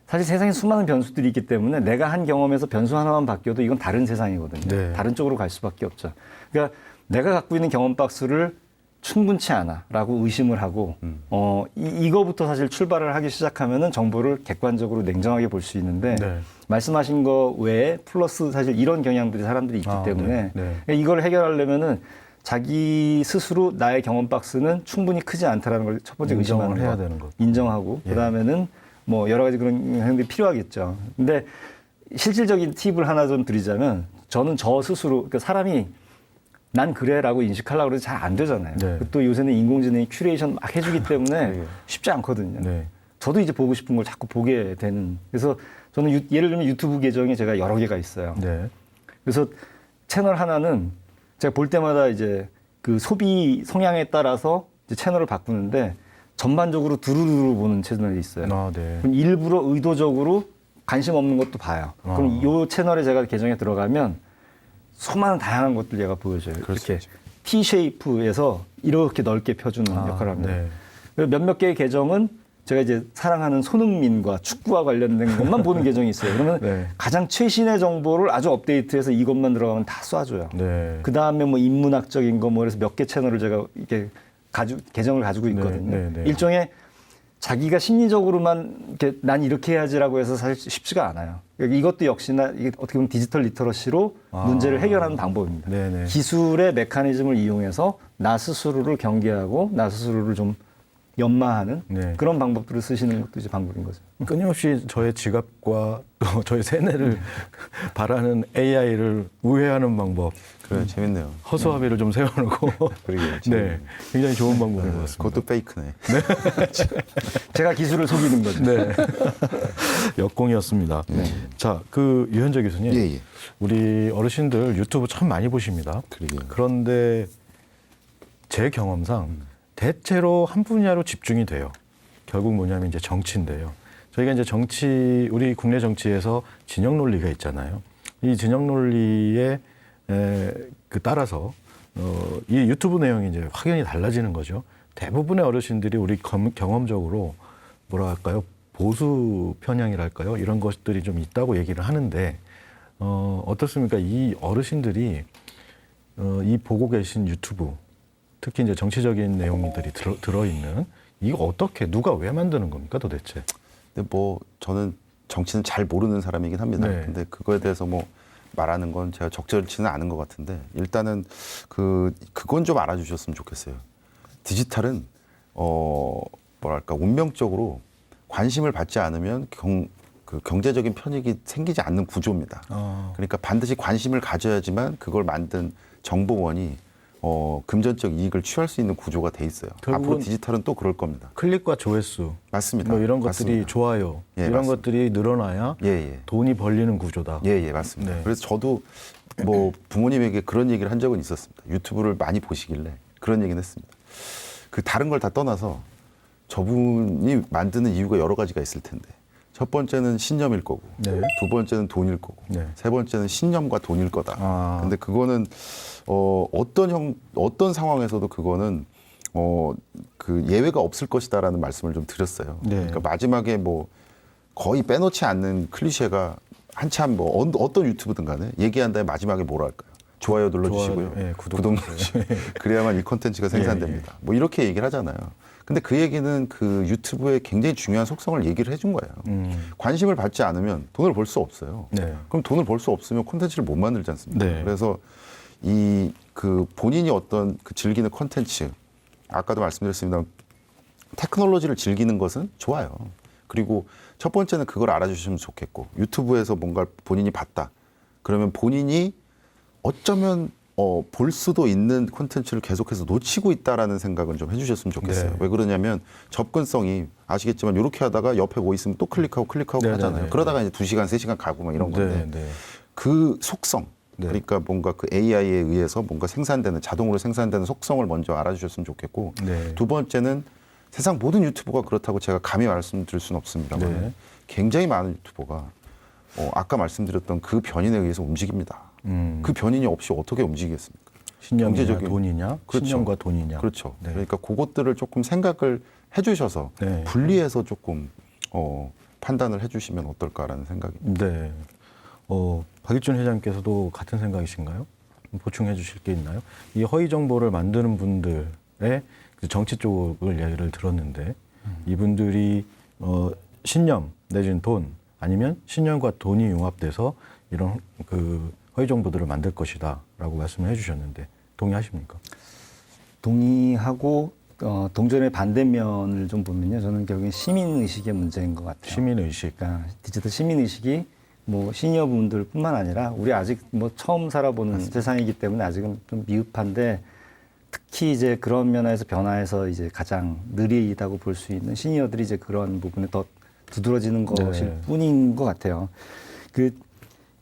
사실 세상에 수많은 변수들이 있기 때문에 내가 한 경험에서 변수 하나만 바뀌어도 이건 다른 세상이거든요. 네. 다른 쪽으로 갈 수밖에 없죠. 그러니까 내가 갖고 있는 경험 박스를 충분치 않아라고 의심을 하고 이거부터 사실 출발을 하기 시작하면은 정보를 객관적으로 냉정하게 볼 수 있는데 네. 말씀하신 거 외에 플러스 사실 이런 경향들이 사람들이 있기 때문에 네. 그러니까 이걸 해결하려면은 자기 스스로 나의 경험 박스는 충분히 크지 않다라는 걸 첫 번째 인정을 의심하는 해야 거. 되는 것. 인정하고 예. 그다음에는 뭐 여러 가지 그런 행동이 필요하겠죠. 근데 실질적인 팁을 하나 좀 드리자면 저는 저 스스로 그러니까 사람이 난 그래라고 인식하려고 해도 잘 안 되잖아요. 네. 또 요새는 인공지능이 큐레이션 막 해주기 때문에 쉽지 않거든요. 네. 저도 이제 보고 싶은 걸 자꾸 보게 되는. 그래서 저는 예를 들면 유튜브 계정이 제가 여러 개가 있어요. 네. 그래서 채널 하나는 제가 볼 때마다 이제 그 소비 성향에 따라서 이제 채널을 바꾸는데 전반적으로 두루두루 보는 채널이 있어요. 아, 네. 그럼 일부러 의도적으로 관심 없는 것도 봐요. 그럼 이 채널에 제가 계정에 들어가면 수많은 다양한 것들 얘가 보여줘요. 이렇게 T-쉐이프에서 이렇게 넓게 펴주는 역할을 합니다. 네. 그리고 몇몇 개의 계정은 제가 이제 사랑하는 손흥민과 축구와 관련된 것만 보는 계정이 있어요. 그러면 네. 가장 최신의 정보를 아주 업데이트해서 이것만 들어가면 다 쏴줘요. 네. 그 다음에 뭐 인문학적인 거 뭐 그래서 몇 개 채널을 제가 이렇게 계정을 가지고 있거든요. 네, 네. 일종의 자기가 심리적으로만 이렇게 난 이렇게 해야지라고 해서 사실 쉽지가 않아요. 그러니까 이것도 역시나 이게 어떻게 보면 디지털 리터러시로 문제를 해결하는 방법입니다. 네, 네. 기술의 메커니즘을 이용해서 나 스스로를 경계하고 나 스스로를 좀 연마하는 네. 그런 방법들을 쓰시는 것도 이제 방법인 거죠. 끊임없이 저의 지갑과 또 저의 세뇌를 바라는 AI를 우회하는 방법. 그래 재밌네요. 허수아비를 좀 세워놓고. 그러게요. 네. 굉장히 좋은 방법인 것 같습니다. 그것도 페이크네. 제가 기술을 속이는 거죠. 네. 역공이었습니다. 자, 그 유현재 교수님. 예, 예. 우리 어르신들 유튜브 참 많이 보십니다. 그러게요. 그런데 제 경험상 대체로 한 분야로 집중이 돼요. 결국 뭐냐면 이제 정치인데요. 저희가 이제 우리 국내 정치에서 진영 논리가 있잖아요. 이 진영 논리에 따라서 이 유튜브 내용이 이제 확연히 달라지는 거죠. 대부분의 어르신들이 우리 경험적으로 뭐라 할까요? 보수 편향이랄까요? 이런 것들이 좀 있다고 얘기를 하는데 어떻습니까? 이 어르신들이 이 보고 계신 유튜브, 특히 이제 정치적인 내용들이 들어있는 이거 어떻게 누가 왜 만드는 겁니까 도대체? 근데 뭐 저는 정치는 잘 모르는 사람이긴 합니다. 네. 근데 그거에 대해서 뭐 말하는 건 제가 적절치는 않은 것 같은데 일단은 그건 좀 알아주셨으면 좋겠어요. 디지털은 뭐랄까 운명적으로 관심을 받지 않으면 경제적인 편익이 생기지 않는 구조입니다. 그러니까 반드시 관심을 가져야지만 그걸 만든 정보원이 금전적 이익을 취할 수 있는 구조가 돼 있어요. 앞으로 디지털은 또 그럴 겁니다. 클릭과 조회수, 맞습니다. 뭐 이런 것들이 맞습니다. 좋아요. 예, 이런 맞습니다. 것들이 늘어나야 돈이 벌리는 구조다. 예, 맞습니다. 네. 그래서 저도 뭐 부모님에게 그런 얘기를 한 적은 있었습니다. 유튜브를 많이 보시길래 그런 얘기는 했습니다. 그 다른 걸 다 떠나서 저분이 만드는 이유가 여러 가지가 있을 텐데 첫 번째는 신념일 거고 네. 두 번째는 돈일 거고 네. 세 번째는 신념과 돈일 거다. 아. 근데 그거는 어떤 상황에서도 그거는 그 예외가 없을 것이다라는 말씀을 좀 드렸어요. 네. 그러니까 마지막에 뭐 거의 빼놓지 않는 클리셰가 한참 뭐 어떤 유튜브든 간에 얘기한 다음에 마지막에 뭐라 할까요? 좋아요 눌러주시고요. 좋아요. 예, 구독 눌러주세요. 그래야만 이 콘텐츠가 생산됩니다. 뭐 이렇게 얘기를 하잖아요. 근데 그 얘기는 그 유튜브의 굉장히 중요한 속성을 얘기를 해준 거예요. 관심을 받지 않으면 돈을 벌 수 없어요. 네. 그럼 돈을 벌 수 없으면 콘텐츠를 못 만들지 않습니까? 네. 그래서 그 본인이 어떤 그 즐기는 콘텐츠, 아까도 말씀드렸습니다. 테크놀로지를 즐기는 것은 좋아요. 그리고 첫 번째는 그걸 알아주시면 좋겠고 유튜브에서 뭔가 본인이 봤다. 그러면 본인이 어쩌면 볼 수도 있는 콘텐츠를 계속해서 놓치고 있다라는 생각은 좀 해주셨으면 좋겠어요. 네. 왜 그러냐면 접근성이 아시겠지만 이렇게 하다가 옆에 뭐 있으면 또 클릭하고 네, 하잖아요. 네, 네. 그러다가 이제 2시간, 3시간 가고 막 이런 건데 네, 네. 그 속성, 네. 그러니까 뭔가 그 AI에 의해서 뭔가 자동으로 생산되는 속성을 먼저 알아주셨으면 좋겠고 네. 두 번째는 세상 모든 유튜버가 그렇다고 제가 감히 말씀드릴 수는 없습니다만 네. 굉장히 많은 유튜버가 아까 말씀드렸던 그 변인에 의해서 움직입니다. 그 변인이 없이 어떻게 움직이겠습니까? 신념이냐 돈이냐, 그렇죠. 신념과 돈이냐. 그렇죠. 네. 그러니까 그것들을 조금 생각을 해주셔서 네. 분리해서 조금 판단을 해주시면 어떨까라는 생각입니다. 네. 박일준 회장님께서도 같은 생각이신가요? 보충해 주실 게 있나요? 이 허위 정보를 만드는 분들의 그 정치 쪽을 예를 들었는데 이분들이 신념 내지는 돈 아니면 신념과 돈이 융합돼서 이런 그 허위 정보들을 만들 것이다라고 말씀을 해주셨는데 동의하십니까? 동의하고 동전의 반대면을 좀 보면요, 저는 결국엔 시민 의식의 문제인 것 같아요. 시민 의식. 그러니까 디지털 시민 의식이 뭐 시니어분들뿐만 아니라 우리 아직 뭐 처음 살아보는 세상이기 때문에 아직은 좀 미흡한데 특히 이제 그런 면에서 변화해서 이제 가장 느리다고 볼 수 있는 시니어들이 이제 그런 부분에 더 두드러지는 것일 네. 뿐인 것 같아요. 그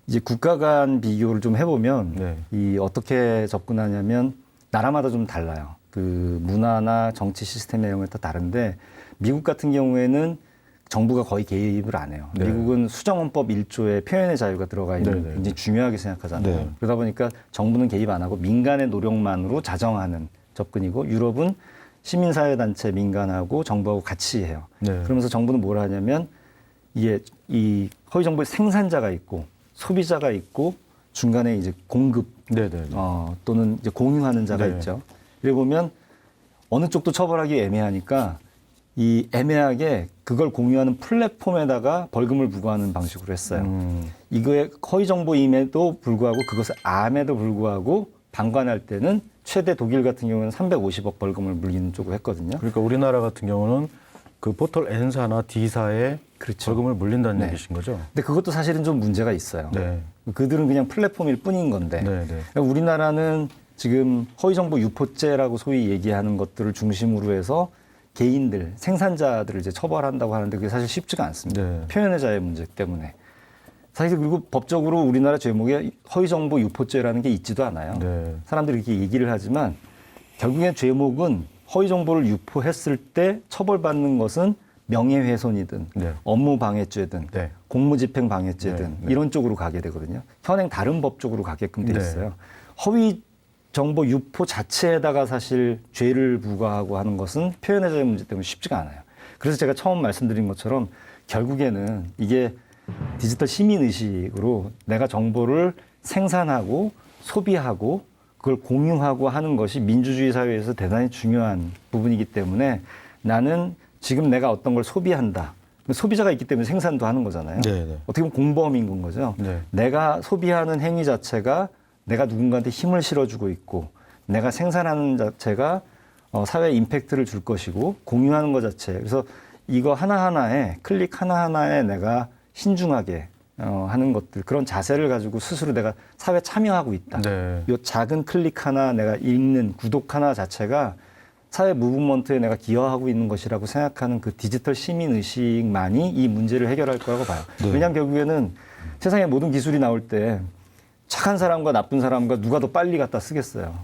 이제 국가 간 비교를 좀 해보면 네. 이 어떻게 접근하냐면 나라마다 좀 달라요. 그 문화나 정치 시스템 내용이 다 다른데 미국 같은 경우에는 정부가 거의 개입을 안 해요. 네. 미국은 수정헌법 1조에 표현의 자유가 들어가 있는 네, 네. 굉장히 중요하게 생각하잖아요. 네. 그러다 보니까 정부는 개입 안 하고 민간의 노력만으로 자정하는 접근이고 유럽은 시민사회단체 민간하고 정부하고 같이 해요. 네. 그러면서 정부는 뭘 하냐면 이게 이 허위 정보의 생산자가 있고 소비자가 있고 중간에 이제 공급 네네. 또는 이제 공유하는 자가 네. 있죠. 이래 보면 어느 쪽도 처벌하기 애매하니까 이 애매하게 그걸 공유하는 플랫폼에다가 벌금을 부과하는 방식으로 했어요. 이거에 허위 정보임에도 불구하고 그것을 암에도 불구하고 방관할 때는 최대 독일 같은 경우는 350억 벌금을 물리는 쪽으로 했거든요. 그러니까 우리나라 같은 경우는 그 포털 N사나 D사에 그렇죠. 벌금을 물린다는 네. 얘기신 거죠? 근데 그것도 사실은 좀 문제가 있어요. 네. 그들은 그냥 플랫폼일 뿐인 건데 네, 네. 그러니까 우리나라는 지금 허위정보 유포죄라고 소위 얘기하는 것들을 중심으로 해서 개인들, 생산자들을 이제 처벌한다고 하는데 그게 사실 쉽지가 않습니다. 네. 표현의 자유 문제 때문에. 사실 그리고 법적으로 우리나라 죄목에 허위정보 유포죄라는 게 있지도 않아요. 네. 사람들이 이렇게 얘기를 하지만 결국엔 죄목은 허위정보를 유포했을 때 처벌받는 것은 명예훼손이든 네. 업무방해죄든 네. 공무집행방해죄든 네, 네. 이런 쪽으로 가게 되거든요. 현행 다른 법 쪽으로 가게끔 돼 네. 있어요. 허위 정보 유포 자체에다가 사실 죄를 부과하고 하는 것은 표현의 자유 문제 때문에 쉽지가 않아요. 그래서 제가 처음 말씀드린 것처럼 결국에는 이게 디지털 시민의식으로 내가 정보를 생산하고 소비하고 그걸 공유하고 하는 것이 민주주의 사회에서 대단히 중요한 부분이기 때문에 나는 지금 내가 어떤 걸 소비한다. 소비자가 있기 때문에 생산도 하는 거잖아요. 네. 어떻게 보면 공범인 건 거죠. 네. 내가 소비하는 행위 자체가 내가 누군가한테 힘을 실어주고 있고 내가 생산하는 자체가 사회에 임팩트를 줄 것이고 공유하는 것 자체. 그래서 이거 하나하나에 클릭 하나하나에 내가 신중하게 하는 것들 그런 자세를 가지고 스스로 내가 사회에 참여하고 있다. 네. 이 작은 클릭 하나 내가 읽는 구독 하나 자체가 사회 무브먼트에 내가 기여하고 있는 것이라고 생각하는 그 디지털 시민 의식만이 이 문제를 해결할 거라고 봐요. 네. 왜냐하면 결국에는 세상에 모든 기술이 나올 때 착한 사람과 나쁜 사람과 누가 더 빨리 갖다 쓰겠어요.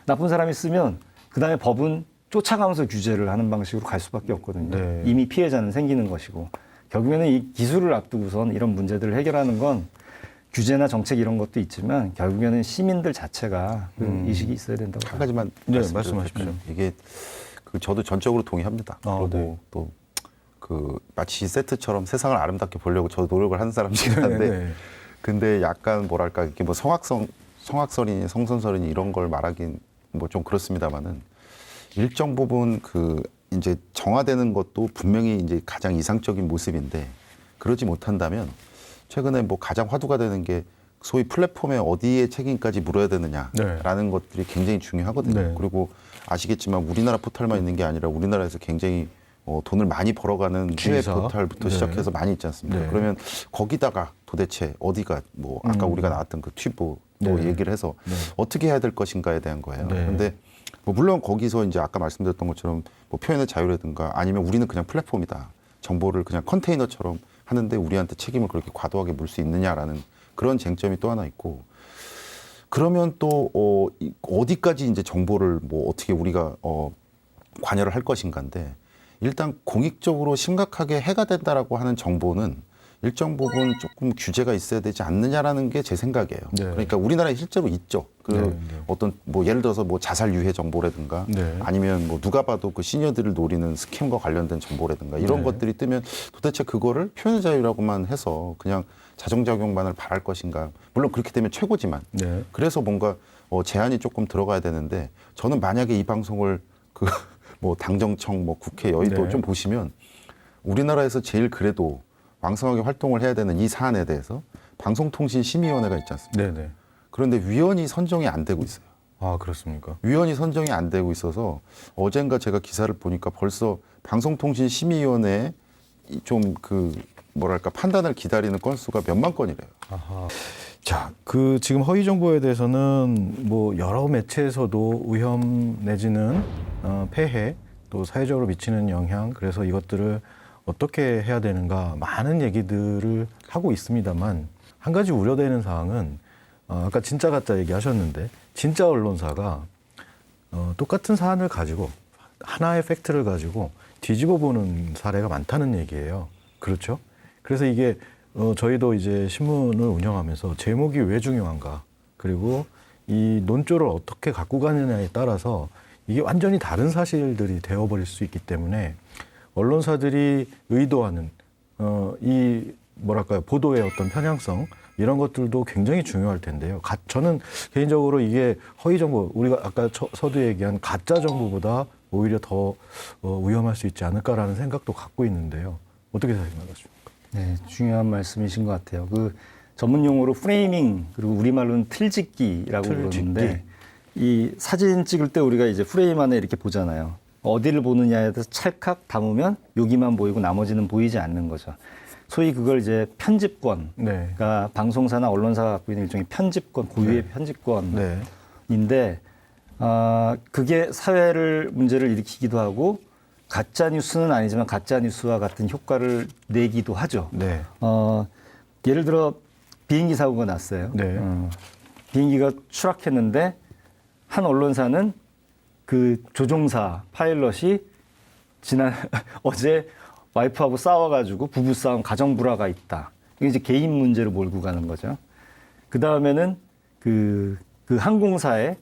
나쁜 사람이 쓰면 그다음에 법은 쫓아가면서 규제를 하는 방식으로 갈 수밖에 없거든요. 네. 이미 피해자는 생기는 것이고 결국에는 이 기술을 앞두고선 이런 문제들을 해결하는 건 규제나 정책 이런 것도 있지만 결국에는 시민들 자체가 그 의식이 있어야 된다고 한 봐요. 가지만 네, 말씀드려도 말씀하십시오. 될까요? 이게 저도 전적으로 동의합니다. 아, 그리고 네. 또 그 마치 세트처럼 세상을 아름답게 보려고 저도 노력을 하는 사람이긴 한데 네. 근데 약간 뭐랄까 이렇게 뭐 성악설이니 성선설이니 이런 걸 말하긴 뭐 좀 그렇습니다만은 일정 부분 그 이제 정화되는 것도 분명히 이제 가장 이상적인 모습인데 그러지 못한다면 최근에 뭐 가장 화두가 되는 게 소위 플랫폼에 어디에 책임까지 물어야 되느냐라는 것들이 굉장히 중요하거든요. 네. 그리고 아시겠지만 우리나라 포털만 있는 게 아니라 우리나라에서 굉장히 돈을 많이 벌어가는 해외 G사. 포털부터 네. 시작해서 많이 있지 않습니까? 네. 그러면 거기다가 도대체 어디가 뭐 아까 우리가 나왔던 그 튜브도 네. 얘기를 해서 네. 어떻게 해야 될 것인가에 대한 거예요. 네. 그런데 뭐 물론 거기서 이제 아까 말씀드렸던 것처럼 뭐 표현의 자유라든가 아니면 우리는 그냥 플랫폼이다. 정보를 그냥 컨테이너처럼 하는데 우리한테 책임을 그렇게 과도하게 물 수 있느냐라는 그런 쟁점이 또 하나 있고 그러면 또 어디까지 이제 정보를 뭐 어떻게 우리가 관여를 할 것인가인데 일단 공익적으로 심각하게 해가 된다라고 하는 정보는 일정 부분 조금 규제가 있어야 되지 않느냐라는 게 제 생각이에요. 네. 그러니까 우리나라에 실제로 있죠. 그 네, 네. 어떤 뭐 예를 들어서 뭐 자살 유해 정보라든가 네. 아니면 뭐 누가 봐도 그 시니어들을 노리는 스캠과 관련된 정보라든가 이런 네. 것들이 뜨면 도대체 그거를 표현의 자유라고만 해서 그냥 자정작용만을 바랄 것인가. 물론 그렇게 되면 최고지만 네. 그래서 뭔가 제한이 조금 들어가야 되는데 저는 만약에 이 방송을 그 뭐 당정청 뭐 국회 여의도 네. 좀 보시면 우리나라에서 제일 그래도 왕성하게 활동을 해야 되는 이 사안에 대해서 방송통신심의위원회가 있지 않습니까? 네네. 그런데 위원이 선정이 안 되고 있어요. 아, 그렇습니까? 위원이 선정이 안 되고 있어서 어젠가 제가 기사를 보니까 벌써 방송통신심의위원회에 좀 그 뭐랄까 판단을 기다리는 건수가 몇만 건이래요. 아하. 자, 그 지금 허위 정보에 대해서는 뭐 여러 매체에서도 위험 내지는 폐해 또 사회적으로 미치는 영향 그래서 이것들을 어떻게 해야 되는가 많은 얘기들을 하고 있습니다만 한 가지 우려되는 사항은 아까 진짜 가짜 얘기하셨는데 진짜 언론사가 똑같은 사안을 가지고 하나의 팩트를 가지고 뒤집어 보는 사례가 많다는 얘기예요. 그렇죠? 그래서 이게 저희도 이제 신문을 운영하면서 제목이 왜 중요한가 그리고 이 논조를 어떻게 갖고 가느냐에 따라서 이게 완전히 다른 사실들이 되어버릴 수 있기 때문에 언론사들이 의도하는 이 뭐랄까요 보도의 어떤 편향성 이런 것들도 굉장히 중요할 텐데요. 저는 개인적으로 이게 허위 정보 우리가 아까 서두 얘기한 가짜 정보보다 오히려 더 위험할 수 있지 않을까라는 생각도 갖고 있는데요. 어떻게 생각하십니까? 네, 중요한 말씀이신 것 같아요. 그 전문 용어로 프레이밍 그리고 우리말로는 틀짓기라고 그러는데 이 사진 찍을 때 우리가 이제 프레임 안에 이렇게 보잖아요. 어디를 보느냐에 대해서 찰칵 담으면 여기만 보이고 나머지는 보이지 않는 거죠. 소위 그걸 이제 편집권가 네. 방송사나 언론사가 갖고 있는 일종의 편집권, 고유의 편집권인데 네. 그게 사회를 문제를 일으키기도 하고 가짜 뉴스는 아니지만 가짜 뉴스와 같은 효과를 내기도 하죠. 네. 예를 들어 비행기 사고가 났어요. 네. 비행기가 추락했는데 한 언론사는 그 조종사 파일럿이 어제 와이프하고 싸워가지고 부부싸움, 가정불화가 있다. 이게 이제 개인 문제로 몰고 가는 거죠. 그 다음에는 그 항공사의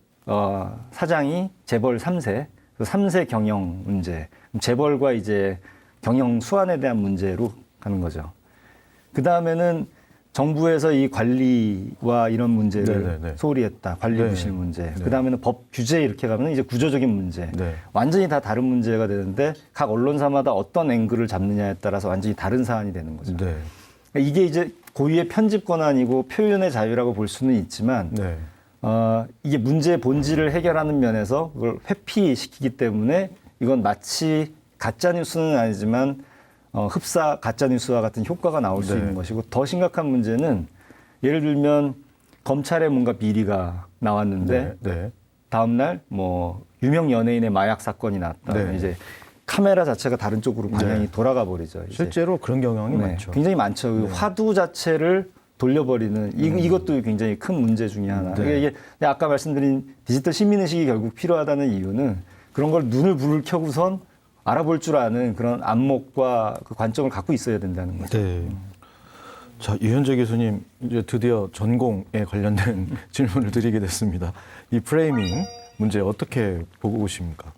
사장이 재벌 3세, 그 3세 경영 문제, 재벌과 이제 경영 수완에 대한 문제로 가는 거죠. 그 다음에는 정부에서 이 관리와 이런 문제를 네네네. 소홀히 했다. 관리 네. 부실 문제. 네. 그 다음에는 법 규제 이렇게 가면 이제 구조적인 문제. 네. 완전히 다 다른 문제가 되는데 각 언론사마다 어떤 앵글을 잡느냐에 따라서 완전히 다른 사안이 되는 거죠. 네. 그러니까 이게 이제 고유의 편집 권한이고 표현의 자유라고 볼 수는 있지만 네. 이게 문제의 본질을 해결하는 면에서 그걸 회피시키기 때문에 이건 마치 가짜 뉴스는 아니지만 흡사 가짜 뉴스와 같은 효과가 나올 수 네. 있는 것이고 더 심각한 문제는 예를 들면 검찰에 뭔가 비리가 나왔는데 네. 네. 다음 날 뭐 유명 연예인의 마약 사건이 났다. 네. 이제 카메라 자체가 다른 쪽으로 방향이 네. 돌아가 버리죠. 이제. 실제로 그런 경향이 네, 많죠. 굉장히 많죠. 그 화두 자체를 돌려버리는 이것도 굉장히 큰 문제 중에 하나. 네. 이게 아까 말씀드린 디지털 시민의식이 결국 필요하다는 이유는 그런 걸 눈을 불을 켜고선 알아볼 줄 아는 그런 안목과 그 관점을 갖고 있어야 된다는 거죠. 네. 자, 유현재 교수님, 이제 드디어 전공에 관련된 질문을 드리게 됐습니다. 이 프레이밍 문제 어떻게 보고 오십니까?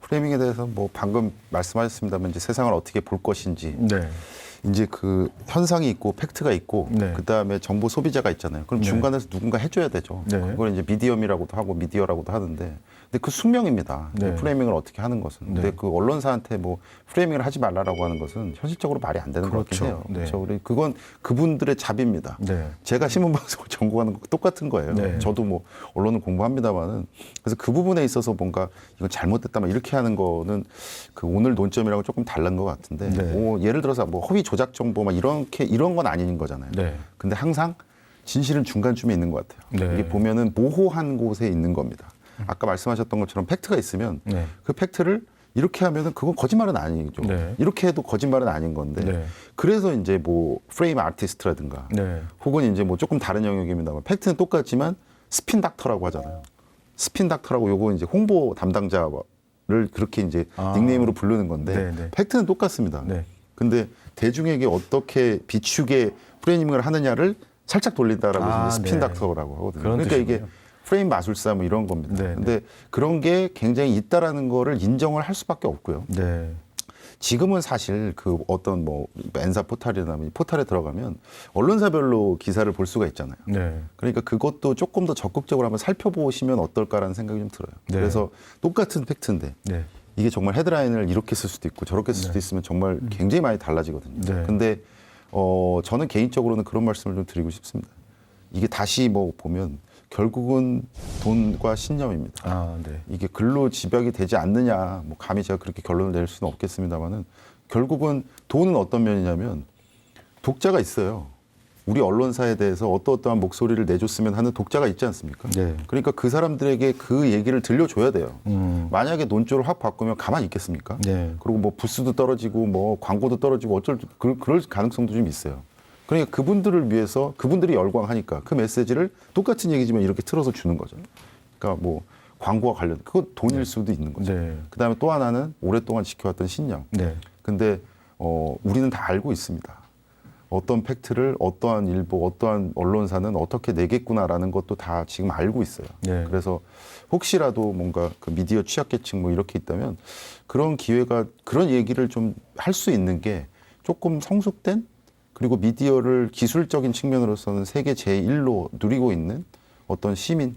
프레이밍에 대해서 뭐 방금 말씀하셨습니다만 이제 세상을 어떻게 볼 것인지 네. 이제 그 현상이 있고 팩트가 있고 네. 그다음에 정보 소비자가 있잖아요. 그럼 네. 중간에서 누군가 해줘야 되죠. 네. 그걸 이제 미디엄이라고도 하고 미디어라고도 하는데 근데 그 숙명입니다. 네. 프레이밍을 어떻게 하는 것은. 네. 근데 그 언론사한테 뭐 프레이밍을 하지 말라라고 하는 것은 현실적으로 말이 안 되는 것 그렇죠. 같긴 해요. 네. 그렇죠. 우리 그건 그분들의 자비입니다. 네. 제가 신문방송을 전공하는 거 똑같은 거예요. 네. 저도 뭐 언론을 공부합니다만은 그래서 그 부분에 있어서 뭔가 이건 잘못됐다 막 이렇게 하는 거는 그 오늘 논점이랑 조금 다른 것 같은데 네. 뭐 예를 들어서 뭐 허위 조작 정보 막 이런 건 아닌 거잖아요. 네. 근데 항상 진실은 중간쯤에 있는 것 같아요. 네. 이게 보면은 모호한 곳에 있는 겁니다. 아까 말씀하셨던 것처럼 팩트가 있으면 네. 그 팩트를 이렇게 하면은 그건 거짓말은 아니죠. 네. 이렇게 해도 거짓말은 아닌 건데 네. 그래서 이제 뭐 프레임 아티스트라든가 네. 혹은 이제 뭐 조금 다른 영역입니다만 팩트는 똑같지만 스핀 닥터라고 하잖아요. 스핀 닥터라고 요거 이제 홍보 담당자를 그렇게 이제 닉네임으로 부르는 건데 네, 네. 팩트는 똑같습니다. 네. 근데 대중에게 어떻게 비추게 프레이밍을 하느냐를 살짝 돌린다라고 해서 스핀 네. 닥터라고 하거든요. 그런 그러니까 이게 뜻이군요. 프레임 마술사 뭐 이런 겁니다. 네, 근데 그런 게 굉장히 있다라는 거를 인정을 할 수밖에 없고요. 네. 지금은 사실 그 어떤 뭐 엔사 포탈이나 포탈에 들어가면 언론사별로 기사를 볼 수가 있잖아요. 네. 그러니까 그것도 조금 더 적극적으로 한번 살펴보시면 어떨까라는 생각이 좀 들어요. 네. 그래서 똑같은 팩트인데 네. 이게 정말 헤드라인을 이렇게 쓸 수도 있고 저렇게 쓸 수도 있으면 정말 굉장히 많이 달라지거든요. 네. 근데 저는 개인적으로는 그런 말씀을 좀 드리고 싶습니다. 이게 다시 뭐 보면 결국은 돈과 신념입니다. 아, 네. 이게 근로 집약이 되지 않느냐, 뭐 감히 제가 그렇게 결론을 낼 수는 없겠습니다만은 결국은 돈은 어떤 면이냐면 독자가 있어요. 우리 언론사에 대해서 어떠한 목소리를 내줬으면 하는 독자가 있지 않습니까? 네. 그러니까 그 사람들에게 그 얘기를 들려줘야 돼요. 만약에 논조를 확 바꾸면 가만히 있겠습니까? 네. 그리고 뭐 부스도 떨어지고 뭐 광고도 떨어지고 그럴 가능성도 좀 있어요. 그러니까 그분들을 위해서 그분들이 열광하니까 그 메시지를 똑같은 얘기지만 이렇게 틀어서 주는 거죠. 그러니까 뭐 광고와 관련 그거 돈일 수도 있는 거죠. 네. 그다음에 또 하나는 오랫동안 지켜왔던 신념. 네. 근데 우리는 다 알고 있습니다. 어떤 팩트를 어떠한 일보, 어떠한 언론사는 어떻게 내겠구나라는 것도 다 지금 알고 있어요. 네. 그래서 혹시라도 뭔가 그 미디어 취약계층 뭐 이렇게 있다면 그런 기회가 그런 얘기를 좀 할 수 있는 게 조금 성숙된 그리고 미디어를 기술적인 측면으로서는 세계 제1로 누리고 있는 어떤 시민,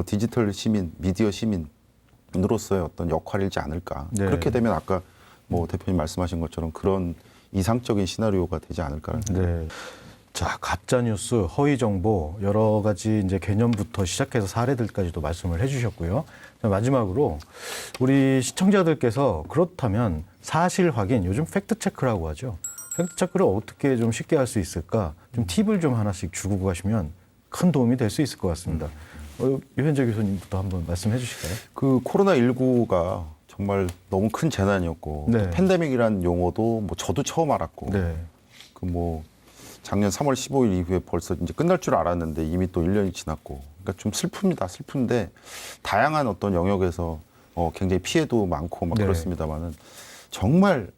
디지털 시민, 미디어 시민으로서의 어떤 역할이지 않을까. 네. 그렇게 되면 아까 뭐 대표님 말씀하신 것처럼 그런 이상적인 시나리오가 되지 않을까라는 생각이 네. 자, 가짜 뉴스, 허위 정보 여러 가지 이제 개념부터 시작해서 사례들까지도 말씀을 해주셨고요. 자, 마지막으로 우리 시청자들께서 그렇다면 사실 확인, 요즘 팩트 체크라고 하죠. 팩트 체크를 어떻게 좀 쉽게 할 수 있을까? 좀 팁을 좀 하나씩 주고 가시면 큰 도움이 될 수 있을 것 같습니다. 유현재 교수님부터 한번 말씀해 주실까요? 그 코로나19가 정말 너무 큰 재난이었고 네. 또 팬데믹이라는 용어도 뭐 저도 처음 알았고 네. 그 뭐 작년 3월 15일 이후에 벌써 이제 끝날 줄 알았는데 이미 또 1년이 지났고 그러니까 좀 슬픕니다. 슬픈데 다양한 어떤 영역에서 굉장히 피해도 많고 막 네. 그렇습니다만은 정말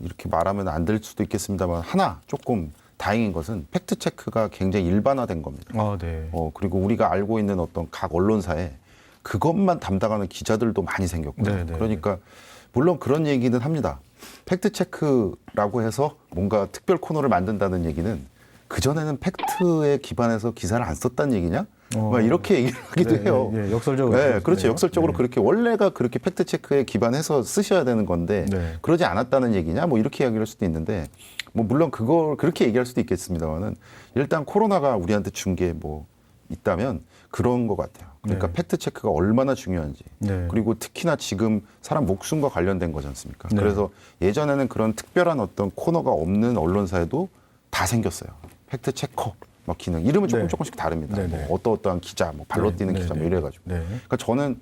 이렇게 말하면 안 될 수도 있겠습니다만 하나 조금 다행인 것은 팩트 체크가 굉장히 일반화된 겁니다. 아, 네. 그리고 우리가 알고 있는 어떤 각 언론사에 그것만 담당하는 기자들도 많이 생겼고요. 네, 네, 그러니까 물론 그런 얘기는 합니다. 팩트체크라고 해서 뭔가 특별 코너를 만든다는 얘기는 그전에는 팩트에 기반해서 기사를 안 썼다는 얘기냐? 막 이렇게 얘기를 하기도 네, 해요. 네, 역설적으로. 네, 그렇죠. 그래요. 역설적으로 네. 그렇게 원래가 그렇게 팩트체크에 기반해서 쓰셔야 되는 건데 네. 그러지 않았다는 얘기냐? 뭐 이렇게 이야기할 수도 있는데 뭐 물론 그걸 그렇게 얘기할 수도 있겠습니다만은 일단 코로나가 우리한테 준 게 뭐 있다면 그런 것 같아요. 그러니까 네. 팩트체크가 얼마나 중요한지 네. 그리고 특히나 지금 사람 목숨과 관련된 거지 않습니까? 네. 그래서 예전에는 그런 특별한 어떤 코너가 없는 언론사에도 다 생겼어요. 팩트체커 막 기능 이름은 네. 조금씩 다릅니다. 네, 네. 뭐 어떠한 기자, 뭐 발로 네, 뛰는 네, 기자 뭐 네. 이래가지고. 네. 그러니까 저는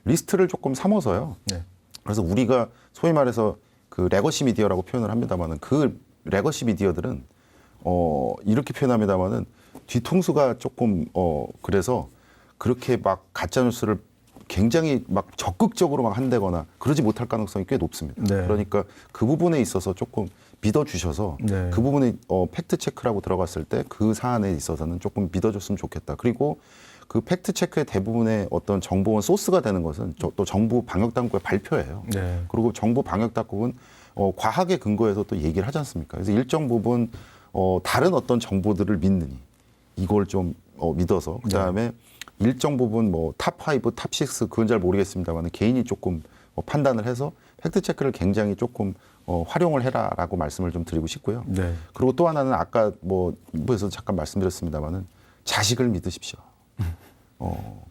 리스트를 조금 삼아서요. 네. 그래서 우리가 소위 말해서 그 레거시 미디어라고 표현을 합니다만은 그 레거시 미디어들은 이렇게 표현합니다만은 뒤통수가 조금 그래서 그렇게 막 가짜 뉴스를 굉장히 막 적극적으로 막 한다거나 그러지 못할 가능성이 꽤 높습니다. 네. 그러니까 그 부분에 있어서 조금 믿어주셔서 네. 그 부분에 팩트 체크라고 들어갔을 때 그 사안에 있어서는 조금 믿어줬으면 좋겠다. 그리고 그 팩트 체크의 대부분의 어떤 정보원 소스가 되는 것은 또 정부 방역 당국의 발표예요. 네. 그리고 정부 방역 당국은 과학에 근거해서 또 얘기를 하지 않습니까? 그래서 일정 부분 다른 어떤 정보들을 믿느니 이걸 좀 믿어서 그 다음에 일정 부분 뭐 탑5, 탑6 그건 잘 모르겠습니다만 개인이 조금 판단을 해서 팩트 체크를 굉장히 조금 활용을 해라라고 말씀을 좀 드리고 싶고요. 네. 그리고 또 하나는 아까 뭐 일부에서 잠깐 말씀드렸습니다만은 자식을 믿으십시오.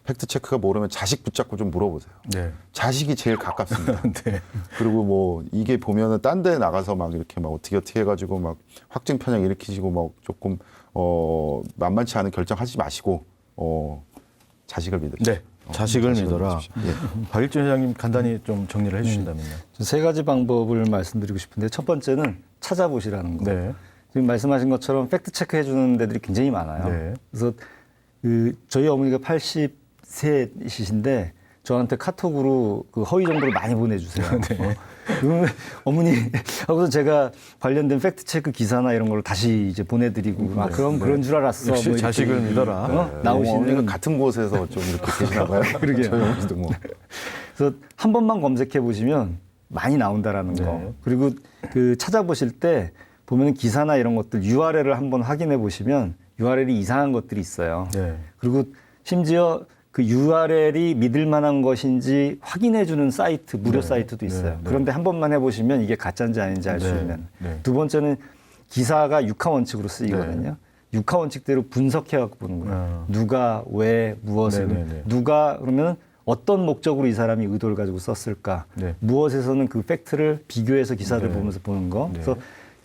팩트 체크가 모르면 자식 붙잡고 좀 물어보세요. 네. 자식이 제일 가깝습니다. 네. 그리고 뭐 이게 보면은 딴 데 나가서 막 이렇게 막 어떻게 해가지고 막 확증 편향 일으키시고 막 조금 만만치 않은 결정하지 마시고 자식을 믿으십시오. 네. 자식을 믿어라. 믿으십시오. 예. 박일준 회장님 간단히 좀 정리를 해주신다면요. 세 가지 방법을 말씀드리고 싶은데 첫 번째는 찾아보시라는 거. 네. 지금 말씀하신 것처럼 팩트 체크 해주는 데들이 굉장히 많아요. 네. 그래서 저희 어머니가 80세이신데 저한테 카톡으로 그 허위 정보를 많이 보내주세요. 그러면 어머니 하고서 제가 관련된 팩트 체크 기사나 이런 걸 다시 이제 보내드리고 아 그럼 그런 줄 알았어. 역시 뭐 이렇게 자식을 믿어라. 어머니가 나오시는 같은 곳에서 좀 이렇게 계시나 봐요. 그러게요. 저희 어머니도 뭐. 그래서 한 번만 검색해 보시면 많이 나온다라는 거. 네. 그리고 그 찾아보실 때 보면 기사나 이런 것들 URL을 한번 확인해 보시면 URL이 이상한 것들이 있어요. 네. 그리고 심지어 그 URL이 믿을 만한 것인지 확인해 주는 사이트, 무료 사이트도 있어요. 네. 그런데 한 번만 해보시면 이게 가짜인지 아닌지 알 수 네. 있는. 네. 두 번째는 기사가 육하 원칙으로 쓰이거든요. 육하 원칙대로 분석해 갖고 보는 거예요. 누가, 왜, 무엇을. 네, 네, 네. 누가 그러면 어떤 목적으로 이 사람이 의도를 가지고 썼을까. 네. 무엇에서는 그 팩트를 비교해서 기사를 네. 보면서 보는 거. 네. 그래서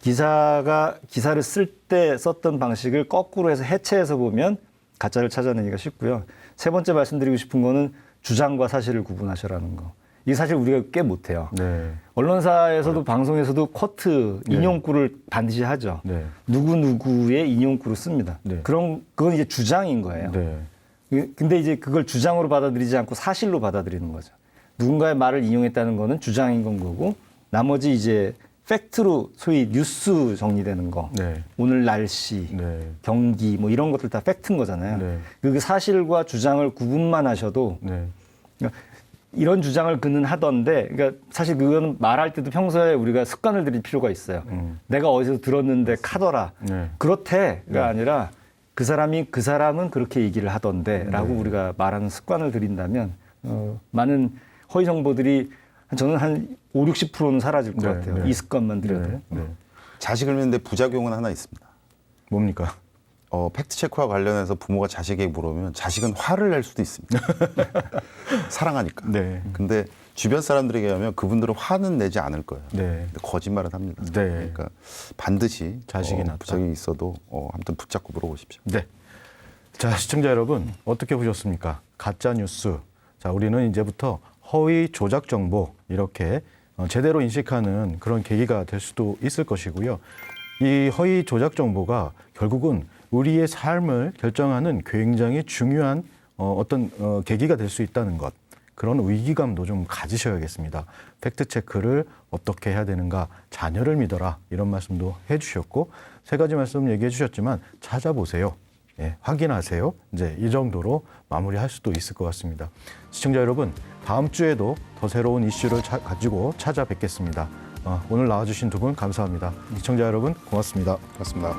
기사를 쓸 때 썼던 방식을 거꾸로 해서 해체해서 보면 가짜를 찾아내기가 쉽고요. 세 번째 말씀드리고 싶은 거는 주장과 사실을 구분하셔라는 거. 이게 사실 우리가 꽤 못해요. 네. 언론사에서도 방송에서도 쿼트, 인용구를 반드시 하죠. 네. 누구누구의 인용구를 씁니다. 네. 그건 이제 주장인 거예요. 네. 근데 이제 그걸 주장으로 받아들이지 않고 사실로 받아들이는 거죠. 누군가의 말을 인용했다는 거는 주장인 건 거고 나머지 이제 팩트로 소위 뉴스 정리되는 거. 네. 오늘 날씨, 네. 경기 뭐 이런 것들 다 팩트인 거잖아요. 네. 그 사실과 주장을 구분만 하셔도 네. 그러니까 이런 주장을 그는 하던데 그러니까 사실 그거는 말할 때도 평소에 우리가 습관을 들일 필요가 있어요. 내가 어디서 들었는데 카더라. 네. 그렇대가 아니라 그 사람은 그렇게 얘기를 하던데라고 우리가 말하는 습관을 들인다면 많은 허위 정보들이 저는 한 5, 60%는 사라질 것 네, 같아요. 네. 이 습관만 들여도. 네. 네. 자식을 믿는데 부작용은 하나 있습니다. 뭡니까? 팩트 체크와 관련해서 부모가 자식에게 물어보면 자식은 화를 낼 수도 있습니다. 사랑하니까. 네. 근데 주변 사람들에게 하면 그분들은 화는 내지 않을 거예요. 네. 근데 거짓말은 합니다. 네. 그러니까 반드시 자식이 낫다. 부작용이 있어도 아무튼 붙잡고 물어보십시오. 네. 자, 시청자 여러분, 어떻게 보셨습니까? 가짜 뉴스. 자, 우리는 이제부터 허위 조작 정보 이렇게 제대로 인식하는 그런 계기가 될 수도 있을 것이고요. 이 허위 조작 정보가 결국은 우리의 삶을 결정하는 굉장히 중요한 어떤 계기가 될 수 있다는 것. 그런 위기감도 좀 가지셔야겠습니다. 팩트체크를 어떻게 해야 되는가, 자녀를 믿어라 이런 말씀도 해주셨고 3가지 말씀 얘기해 주셨지만 찾아보세요. 예, 확인하세요. 이제 이 정도로 마무리할 수도 있을 것 같습니다. 시청자 여러분, 다음 주에도 더 새로운 이슈를 가지고 찾아뵙겠습니다. 오늘 나와주신 두 분 감사합니다. 시청자 여러분 고맙습니다. 고맙습니다.